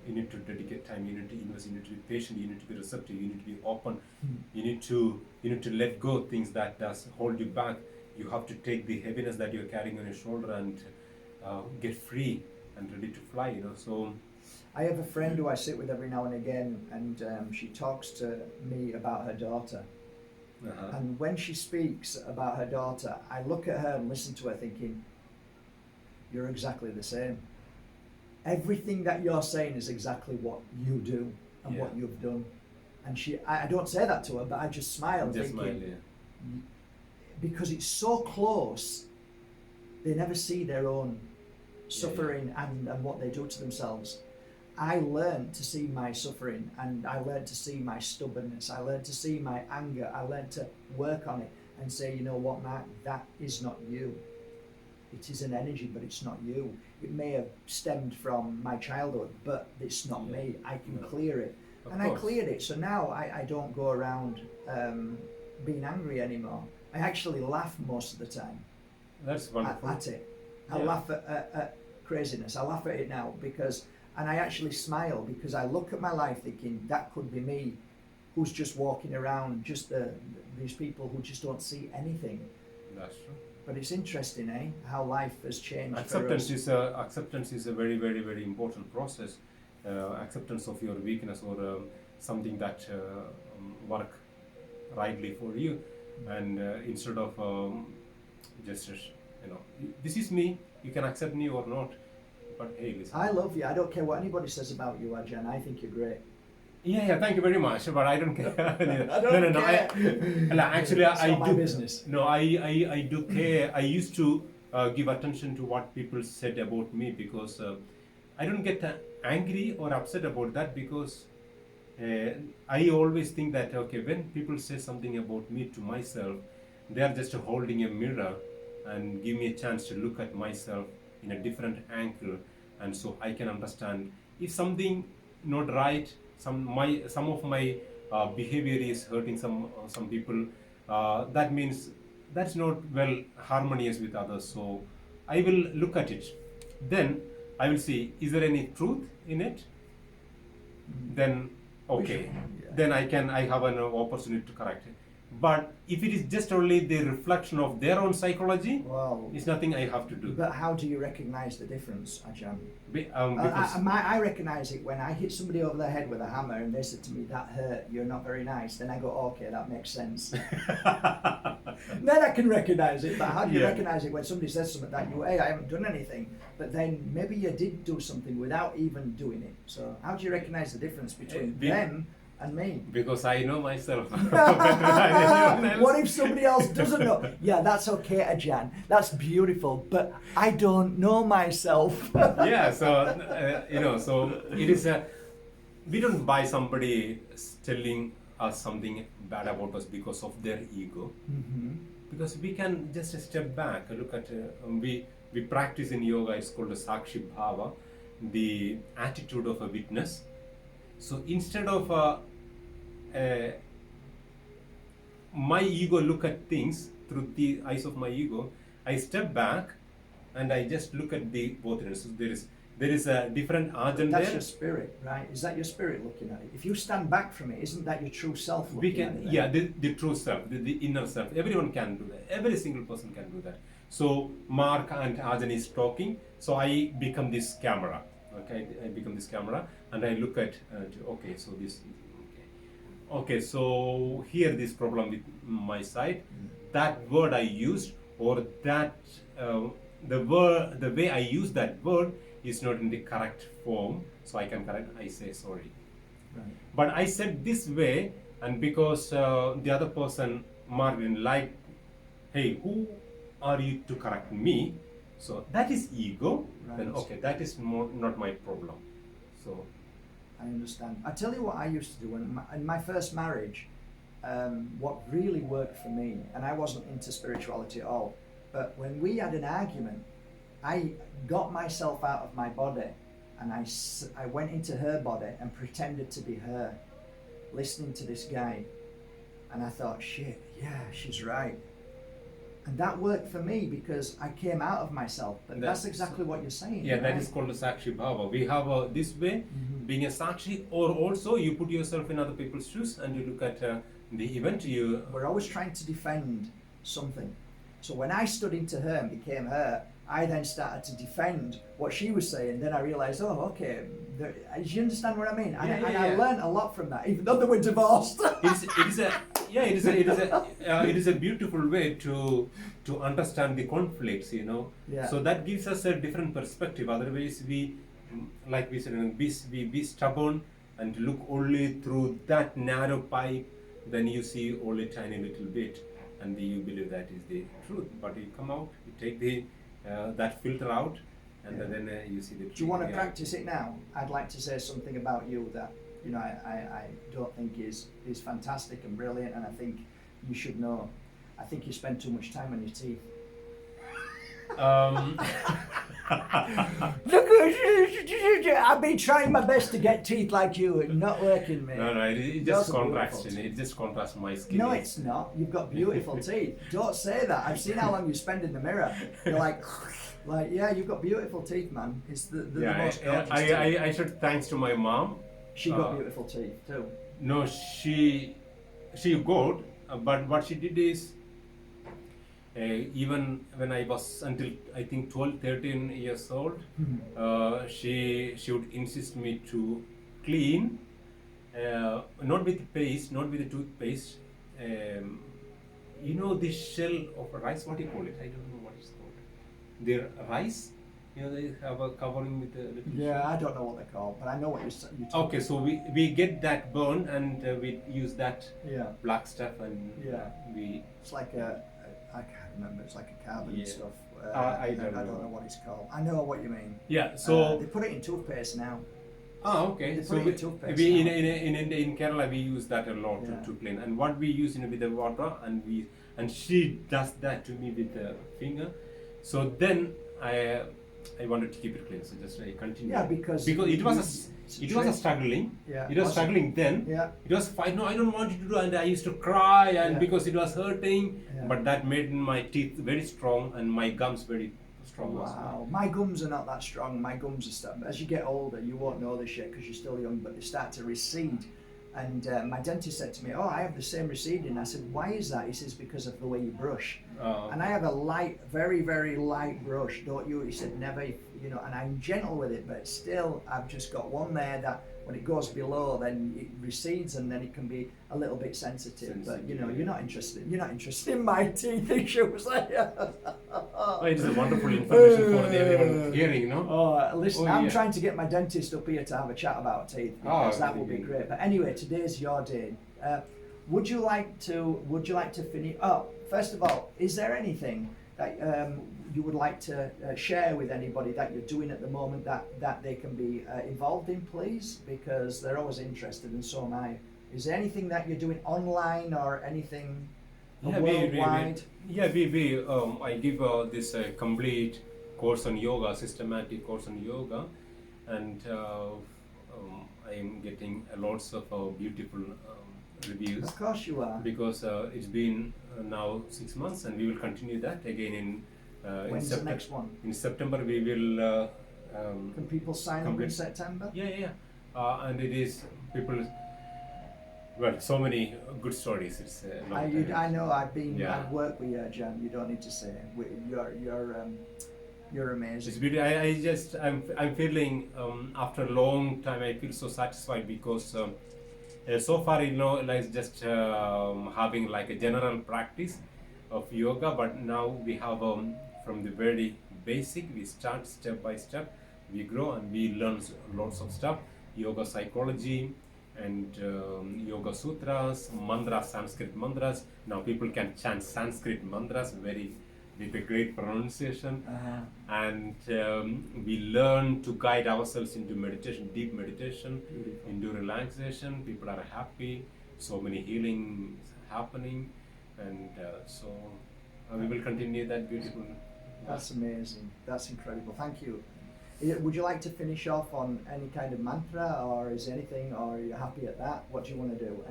you need to dedicate time, you need to invest, you need to be patient, you need to be receptive, you need to be open, you need to let go of things that does hold you back. You have to take the heaviness that you're carrying on your shoulder and get free and ready to fly, you know. So I have a friend who I sit with every now and again, and she talks to me about her daughter. And when she speaks about her daughter, I look at her and listen to her thinking, you're exactly the same. Everything that you're saying is exactly what you do and what you've done. And I don't say that to her, but I just smile thinking, because it's so close, they never see their own suffering and what they do to themselves. I learned to see my suffering, and I learned to see my stubbornness. I learned to see my anger. I learned to work on it and say, you know what, Mark, that is not you. It is an energy, but it's not you. It may have stemmed from my childhood, but it's not me. I can clear it. And I cleared it. So now I don't go around being angry anymore. I actually laugh most of the time. That's wonderful. At it. I laugh at craziness. I laugh at it now and I actually smile because I look at my life thinking that could be me, who's just walking around, just these people who just don't see anything. That's true. But it's interesting, how life has changed. Acceptance is a very, very, very important process. Acceptance of your weakness or something that work rightly for you, and instead of just this is me. You can accept me or not. But hey, listen. I love you. I don't care what anybody says about you, Ajan. I think you're great. Yeah, thank you very much. But I don't care. I don't care. Actually, it's I not my do. Business. No, I do care. I used to give attention to what people said about me because I don't get angry or upset about that because I always think that when people say something about me to myself, they are just holding a mirror and give me a chance to look at myself in a different angle, and so I can understand if something not right, some of my behavior is hurting some people. That means that's not well harmonious with others. So I will look at it. Then I will see, is there any truth in it? Then okay, then I have an opportunity to correct it. But if it is just only the reflection of their own psychology, it's nothing I have to do. But how do you recognize the difference, Ajan? Because I recognize it when I hit somebody over the head with a hammer and they said to me, that hurt, you're not very nice. Then I go, okay, that makes sense. Then I can recognize it. But how do you recognize it when somebody says something that you, hey, I haven't done anything, but then maybe you did do something without even doing it. So how do you recognize the difference between them and me? Because I know myself better than anyone else. What if somebody else doesn't know? Yeah, that's okay, Ajan. That's beautiful, but I don't know myself. Yeah, so so it is we don't buy somebody telling us something bad about us because of their ego. Because we can just step back, look at we practice in yoga. It's called a Sakshi Bhava, the attitude of a witness. So instead of my ego look at things through the eyes of my ego, I step back and I just look at the both ends. So there is a different Ajan there. That's your spirit, right? Is that your spirit looking at it? If you stand back from it, isn't that your true self looking at it? Yeah, the true self, the inner self. Everyone can do that. Every single person can do that. So Mark and Ajan is talking. So I become this camera. Okay, I become this camera and I look at okay, so this okay, so here this problem with my side, that word I used, or that the way I use that word is not in the correct form, so I can correct. I say sorry, but I said this way, and because the other person Mark didn't like, hey, who are you to correct me? So that is ego. Then okay, that is not my problem. So I understand. I tell you what I used to do in my first marriage. What really worked for me, and I wasn't into spirituality at all, but when we had an argument, I got myself out of my body and I went into her body and pretended to be her, listening to this guy, and I thought, shit, yeah, she's right. And that worked for me because I came out of myself. But that's exactly what you're saying. Yeah, right? that is called the Sakshi Bhava. We have this way, being a sakshi, or also you put yourself in other people's shoes and you look at the event. We're always trying to defend something. So when I stood into her and became her, I then started to defend what she was saying. Then I realised, oh, okay, do you understand what I mean? And I learned a lot from that, even though they were divorced. It is a beautiful way to understand the conflicts, you know. Yeah. So that gives us a different perspective. Otherwise, we, like we said, be stubborn and look only through that narrow pipe. Then you see only tiny little bit, and you believe that is the truth. But you come out, you take the that filter out, and then you see the truth. Do you want to practice it now? I'd like to say something about you that, you know, I don't think is fantastic and brilliant, and I think you should know. I think you spend too much time on your teeth. Look, I've been trying my best to get teeth like you, and not working, mate. No, it just contrasts. It just contrasts my skin. No, it's not. You've got beautiful teeth. Don't say that. I've seen how long you spend in the mirror. You're like, yeah, you've got beautiful teeth, man. It's the most gorgeous teeth. I should thanks to my mom. She got beautiful teeth too. No, she good, but what she did is, even when I was until I think 12, 13 years old, she would insist me to clean, not with paste, not with the toothpaste. You know the shell of rice, what do you call it? I don't know what it's called. The rice, you know, they have a covering with a little shell. I don't know what they're called, but I know what you're talking about. Okay, so we get that burned, and we use that black stuff, and we. It's like I can't remember. It's like a carbon stuff. I don't know what it's called. I know what you mean. Yeah. So they put it in toothpaste now. Ah, okay. They So put it in toothpaste we now. in Kerala we use that a lot to clean, and what we use with the water, and she does that to me with the finger. So then I wanted to keep it clean, so just I continued. Yeah, because it was a struggling. Yeah, it was struggling then. Yeah. It was fine. No, I don't want you to do, and I used to cry, and because it was hurting. Yeah. But that made my teeth very strong and my gums very strong. Wow, my gums are not that strong. My gums are starting. As you get older, you won't know this yet because you're still young, but they start to recede. And my dentist said to me, "Oh, I have the same receding." I said, "Why is that?" He says, "Because of the way you brush." And I have a light, very, very light brush, don't you? He said, "Never, you know." And I'm gentle with it, but still, I've just got one there that when it goes below, then it recedes, and then it can be a little bit sensitive. But you know, you're not interested. You're not interested in my teeth issues. Oh, it is a wonderful information for everyone hearing, you know. Oh, listen, I'm trying to get my dentist up here to have a chat about teeth because that would be great. But anyway, today's your day. Would you like to finish? Oh, first of all, is there anything that you would like to share with anybody that you're doing at the moment that they can be involved in, please? Because they're always interested, and so am I. Is there anything that you're doing online or anything worldwide? I give this complete course on yoga, systematic course on yoga, and I am getting lots of beautiful reviews. Of course you are. Because it's been now 6 months, and we will continue that again in. When's the next one? In September we will. Can people sign up in September? Yeah. And it is people. Well, so many good stories. It's I know. I've worked with you, Ajan. You don't need to say. You're amazing. It's beautiful. I'm feeling after a long time I feel so satisfied because so far, you know, like just having like a general practice of yoga, but now we have from the very basic, we start step by step, we grow and we learn lots of stuff, yoga psychology and yoga sutras, mantras, Sanskrit mantras. Now people can chant Sanskrit mantras with a great pronunciation, and we learn to guide ourselves into meditation, deep meditation, into relaxation. People are happy, so many healing happening, and so we will continue that beautiful. That's amazing. That's incredible. Thank you. Would you like to finish off on any kind of mantra, or is anything, or are you happy at that? What do you want to do?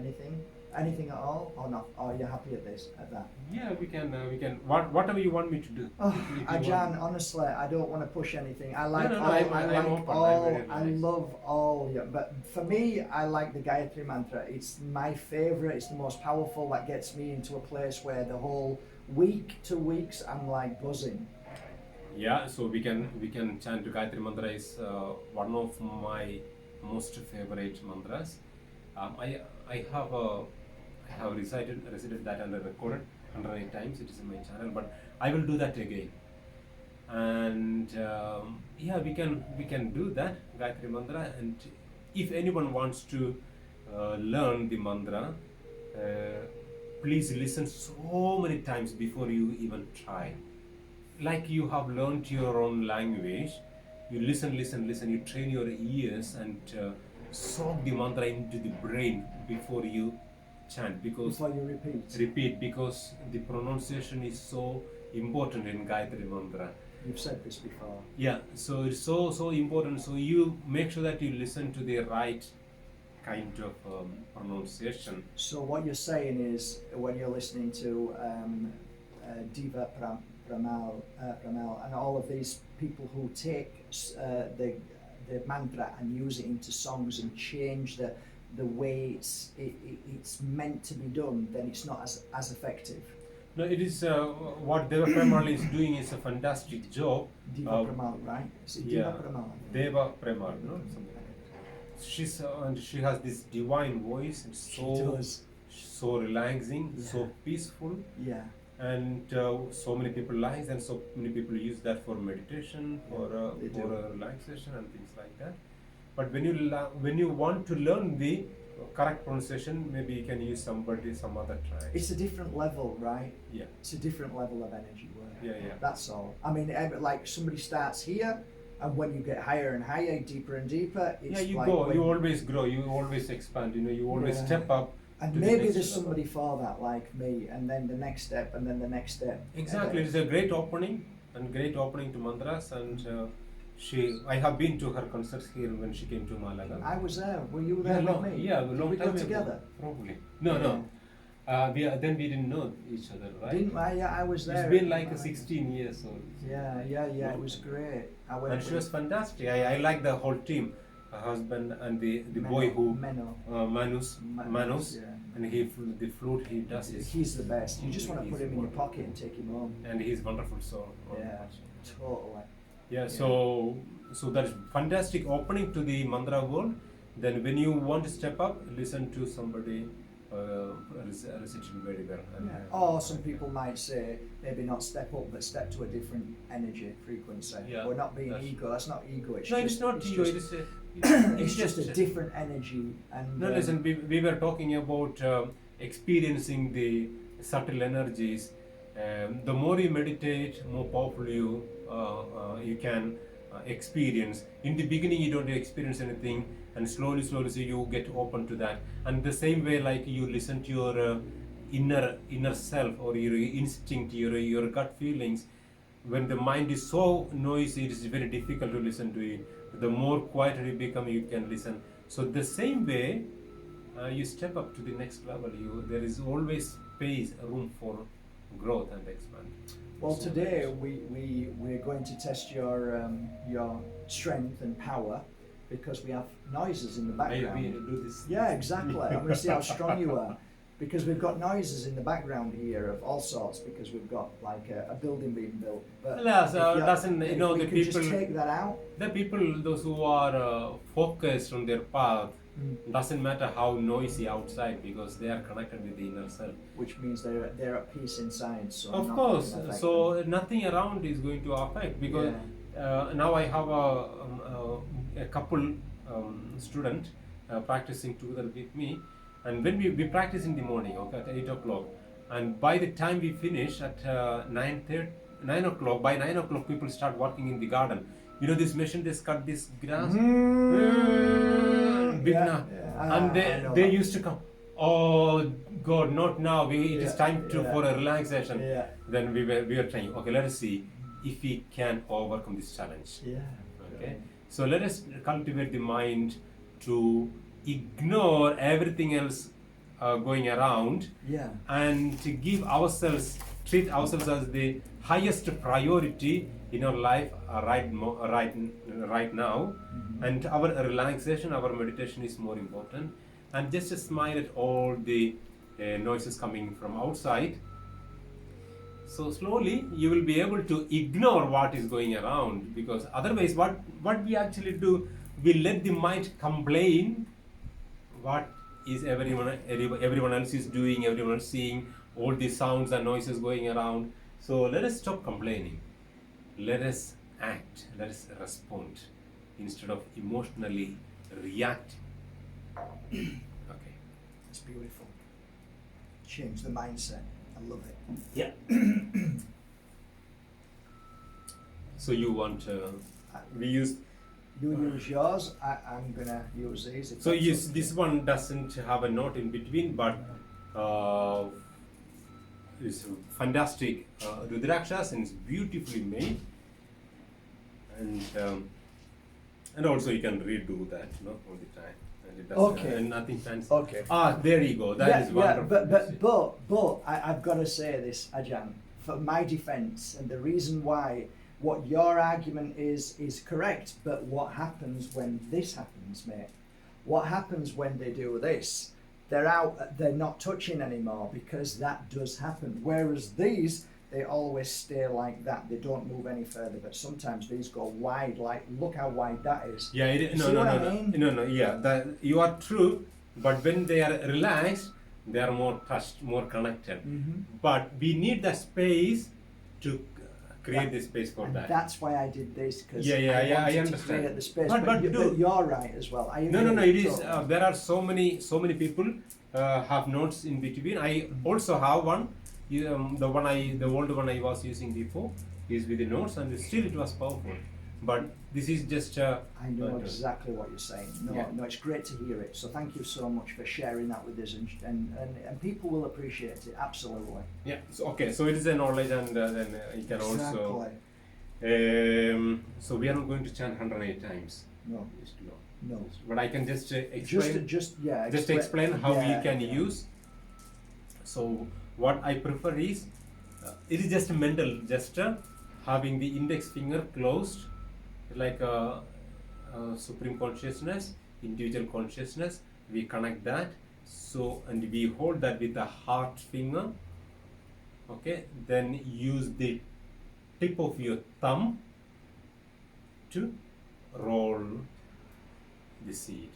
Anything at all, or not? Or are you happy at that? Yeah, we can. Whatever you want me to do. Oh, If you Ajan, want. honestly, I don't want to push anything. I like No, all. I'm I like open, I'm all. very I relaxed. love all. Yeah, but for me, I like the Gayatri mantra. It's my favorite. It's the most powerful. That gets me into a place where the whole week, 2 weeks, I'm like buzzing. Yeah, so we can chant Gayatri mantra is one of my most favorite mantras. I have recited that and recorded 108 times. It is in my channel, but I will do that again. And yeah, we can do that Gayatri mantra. And if anyone wants to learn the mantra, please listen so many times before you even try. Like you have learned your own language, you listen, you train your ears and soak the mantra into the brain before you chant, because Before you repeat. because the pronunciation is so important in Gayatri mantra. You've said this before. Yeah, so it's so important. So you make sure that you listen to the right kind of pronunciation. So what you're saying is, when you're listening to Diva Pramal, and all of these people who take the mantra and use it into songs and change the way it's meant to be done, then it's not as effective. No, it is what Deva Premal is doing is a fantastic job. Diva Pramal, right? Is it Yeah, Diva Pramal? Deva Premal, no, something like that. She's and she has this divine voice. It's She does. so relaxing, Yeah. so peaceful. Yeah. And so many people like, and so many people use that for meditation, for they do. relaxation and things like that. But when you want to learn the correct pronunciation, maybe you can use some other tribe. It's a different level, right? Yeah. It's a different level of energy work. Yeah. That's all. I mean, like somebody starts here, and when you get higher and higher, deeper and deeper, it's Yeah, you like go. when You always grow. You always expand. You always Yeah. step up. And to the maybe next there's level. somebody for that, like me, and then the next step, and then the next step. Exactly, it's a great opening to mantras, and I have been to her concerts here when she came to Malaga. I was there. Were you there with me? Yeah, a Did long we time go ago. together? Probably. No. Then we didn't know each other, right? Didn't I? Yeah, I was there. It's been like 16 years old. Yeah. It was great. I went And she with was fantastic. I like the whole team, her husband and the boy who Manus, yeah. and the flute he does is. He's the best. You just want to he's put him in your wonderful. pocket and take him home. And he's wonderful, so. Yeah, totally. Yeah, so that's fantastic opening to the mantra world. Then when you want to step up, listen to somebody reciting very well. And, Yeah. Or some people might say, maybe not step up, but step to a different energy frequency. Yeah, We're not being that's- ego. That's not ego. It's no, just, it's not it's ego. just- It's just a different energy. And No, listen. We were talking about experiencing the subtle energies. The more you meditate, more powerful you can experience. In the beginning, you don't experience anything, and slowly, so you get open to that. And the same way, like you listen to your inner self or your instinct, your gut feelings. When the mind is so noisy, it is very difficult to listen to it. The more quieter you become, you can listen. So the same way, you step up to the next level. There is always space, room for growth and expand. Well, today we're going to test your strength and power, because we have noises in the background. Maybe do this. Yeah, exactly. I'm going to see how strong you are, because we've got noises in the background here of all sorts, because we've got like a building being built. But Yeah, so if you- doesn't if the we could people just take that out. the people those who are focused on their path, doesn't matter how noisy outside, because they are connected with the inner self. Which means they're at peace inside. So Of nothing course, will affect so them. nothing around is going to affect, because now I have a couple student practicing together with me, and when we practice in the morning, okay, at 8 o'clock, and by the time we finish at 9 o'clock, by 9 o'clock people start working in the garden. This machine, they cut this grass, big now, and they used to come. Oh God, not now. It is time for a relaxation. Yeah. Then we were trying. Okay, let us see if we can overcome this challenge. Yeah. Okay, so let us cultivate the mind to ignore everything else going around, Yeah. and to give ourselves, treat ourselves as the highest priority in our life right now, and our relaxation, our meditation is more important, and just smile at all the noises coming from outside. So slowly you will be able to ignore what is going around, because otherwise what we actually do, we let the mind complain what is everyone else is doing, everyone else seeing, all these sounds and noises going around. So let us stop complaining, let us act, let us respond instead of emotionally reacting. Okay. It's beautiful. Change the mindset. I love it. Yeah. So you want we use You use yours. I'm gonna use these. If so that's yes, okay. this one doesn't have a note in between, but it's fantastic rudrakshas, and it's beautifully made, and also you can redo that, all the time, and it doesn't Okay. and nothing fancy. Okay. There you go. That is wonderful. But I've got to say this, Ajan, for my defence, and the reason why what your argument is correct, but what happens when this happens, mate? What happens when they do this? They're out, they're not touching anymore, because that does happen. Whereas these, they always stay like that. They don't move any further, but sometimes these go wide, like, look how wide that is. Yeah, no. Yeah, that you are true. But when they are relaxed, they are more touched, more connected. But we need the space to create the space for And that. that's why I did this, because I wanted to understand. create the space. But But do- you're right as well. I No. agree It is. totally. There are so many people have notes in between. I also have one. The old one I was using before is with the notes, and still it was powerful. But this is just. I know exactly what you're saying. Yeah. No, it's great to hear it. So thank you so much for sharing that with us, and people will appreciate it, absolutely. Yeah. So, okay. So it is a knowledge, and then you can also. Exactly. So we are not going to chant 108 times. No. No. But I can just explain. Just Explain how yeah, you can yeah. use. So what I prefer is, it is just mental gesture, having the index finger closed, like a supreme consciousness, individual consciousness. We connect that. So, and we hold that with the heart finger. Okay. Then use the tip of your thumb to roll the seed.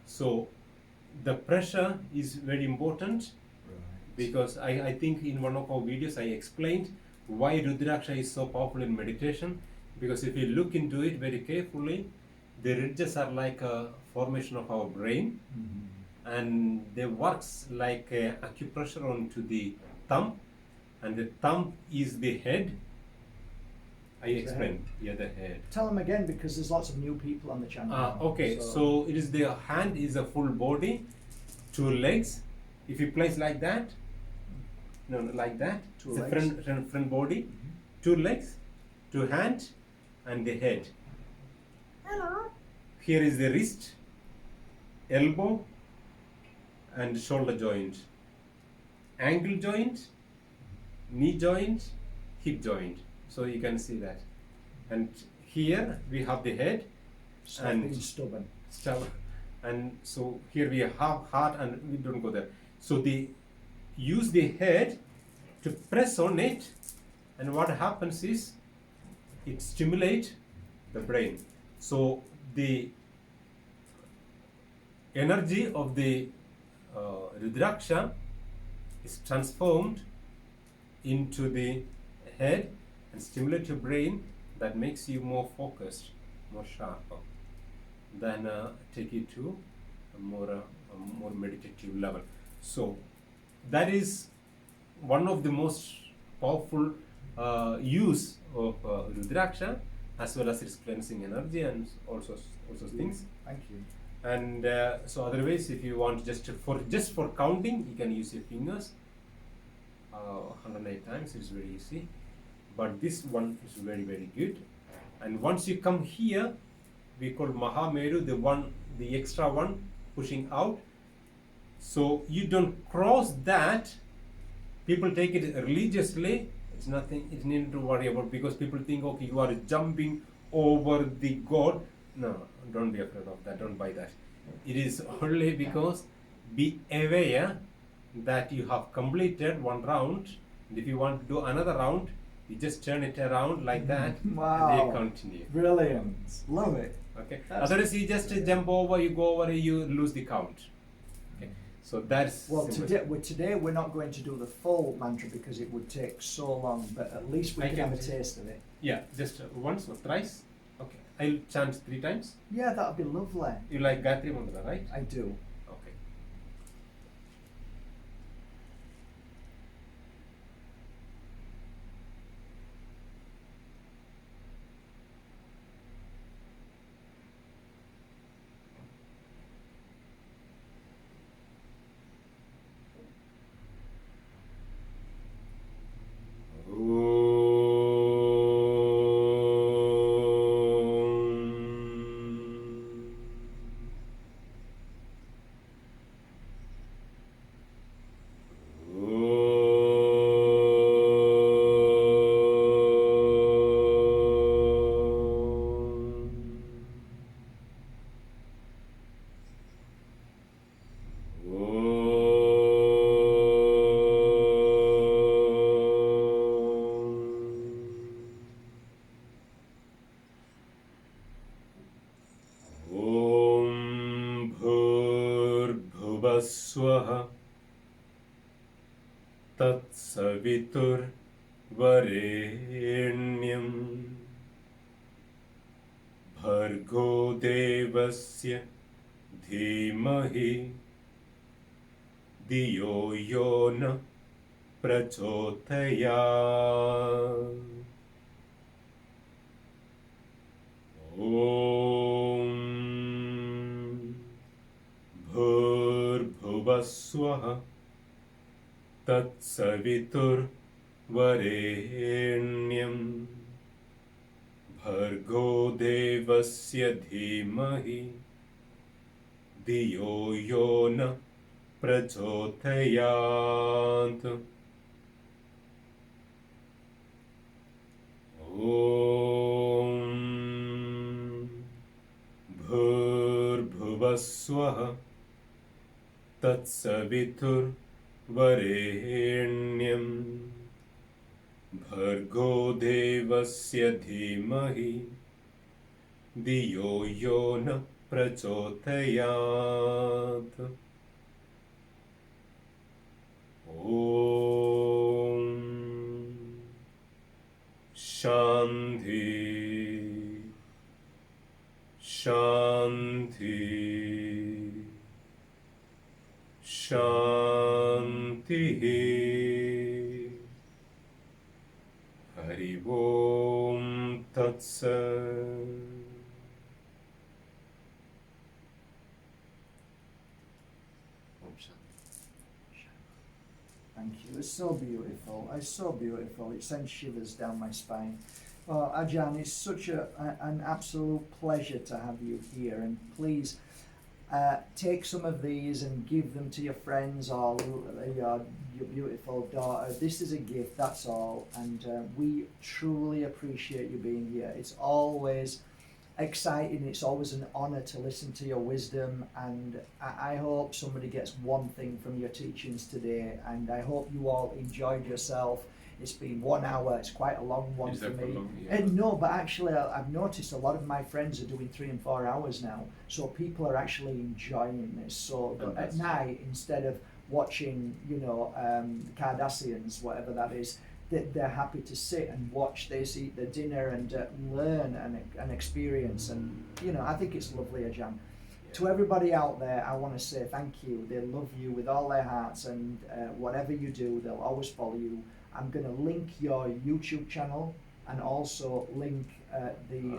So the pressure is very important, because I think in one of our videos I explained why rudraksha is so powerful in meditation, because if you look into it very carefully, the ridges are like a formation of our brain, and they works like acupressure onto the thumb, and the thumb is the head. I explained, the head. Tell them again, because there's lots of new people on the channel. now, Okay, so it is the hand is a full body, 2 legs. If you place like that, like that, Two it's legs. a front body, 2 legs, 2 hands, and the head. Hello. Here is the wrist, elbow, and shoulder joint, ankle joint, knee joint, hip joint. So you can see that. And here we have the head. Stop And- being stubborn. And so here we have heart, and we don't go there. So use the head to press on it, and what happens is it stimulates the brain. So the energy of the rudraksha is transformed into the head and stimulate your brain. That makes you more focused, more sharper. Then take it to a more meditative level. So that is one of the most powerful use of rudraksha, as well as its cleansing energy and also things. Thank you. And so otherwise, if you want just for counting, you can use your fingers 108 times. It's very easy. But this one is very, very good. And once you come here, we call Mahameru, the extra one pushing out. So you don't cross that. People take it religiously. It's nothing. It's nothing to worry about, because people think, okay, you are jumping over the god. No, don't be afraid of that. Don't buy that. It is only because be aware that you have completed one round. And if you want to do another round, you just turn it around like that, Wow. and they continue. Brilliant. Love it. Okay. That's Otherwise, you just jump over, you go over, you lose the count. Okay. So that's Well, simple. today we're not going to do the full mantra because it would take so long, but at least we I can can have a do- taste of it. Yeah, just once or thrice. Okay. I'll chant 3 times. Yeah, that would be lovely. You like Gayatri Mantra, right? I do. Okay. Om Bhurбhuvaswah Tatsavitur Varenyam Bhargo Devasya Dhimahi Diyo Yona Prachodayat. Om Bhurбhuvaswah Tatsavitur Varenyam Bhargo Devasya Dhimahi Diyo Yona Prachodayat. Om Bhurбhuvaswah Tatsavitur Varenyam Bhargo Devasya Dhimahi Diyo Yona Prachodayat. Om Shanti Shanti Shanti. Hari Om Tat Sat. Thank you. It's so beautiful. It's so beautiful. It sends shivers down my spine. Well, Ajan, it's such an absolute pleasure to have you here. And please take some of these and give them to your friends or your beautiful daughter. This is a gift, that's all. And we truly appreciate you being here. It's always exciting. It's always an honor to listen to your wisdom, and I hope somebody gets one thing from your teachings today, and I hope you all enjoyed yourself. It's been 1 hour. It's quite a long one Is for that me. for long? Yeah. No, but actually I've noticed a lot of my friends are doing 3 and 4 hours now, so people are actually enjoying this. So at Fantastic. night, instead of watching, Cardassians, whatever that is, they're happy to sit and watch this, eat their dinner, and learn and experience. And I think it's lovely, Ajan. To everybody out there, I want to say thank you. They love you with all their hearts, and whatever you do, they'll always follow you. I'm going to link your YouTube channel and also link the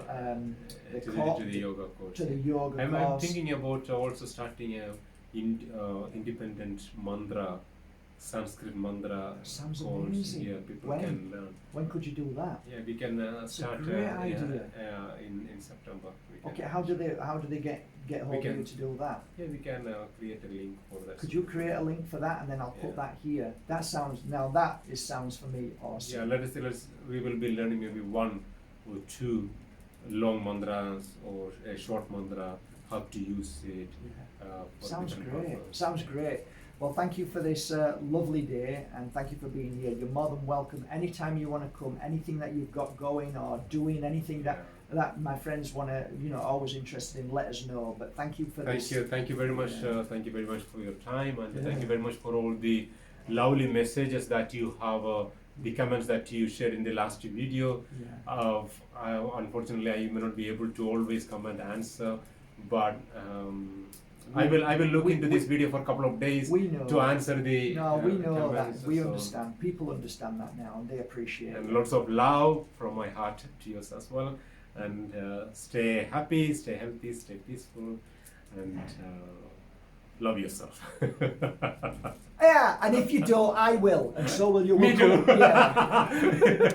to the yoga course. to the yoga I'm course. thinking about also starting a independent mantra Sanskrit mantra Sounds course. amazing. Yeah, people When? can learn. When could you do that? Yeah, we can start great idea. In September. We can, Okay, how do they get hold of can- you to do that? Yeah, we can create a link for that. Could you create a link for that, and then I'll put Yeah. that here. That sounds sounds for me awesome. Yeah, we will be learning maybe 1 or 2 long mantras or a short mantra, how to use it. For Sounds different great. purpose. Sounds great. Well, thank you for this lovely day, and thank you for being here. You're more than welcome anytime you want to come. Anything that you've got going or doing, anything that my friends want to, always interested in, let us know. But thank you for this. Thank you very much. Thank you very much for your time, and thank you very much for all the lovely messages that you have, the comments that you shared in the last video. Unfortunately, I may not be able to always come and answer, but I will look into this video for a couple of days to answer the No, we know that. comments. We So- understand. People understand that now, and they appreciate and it. lots of love from my heart to yours as well. And stay happy, stay healthy, stay peaceful, and love yourself. Yeah, and if you don't, I will, and so will you. Me We'll come- too. Yeah.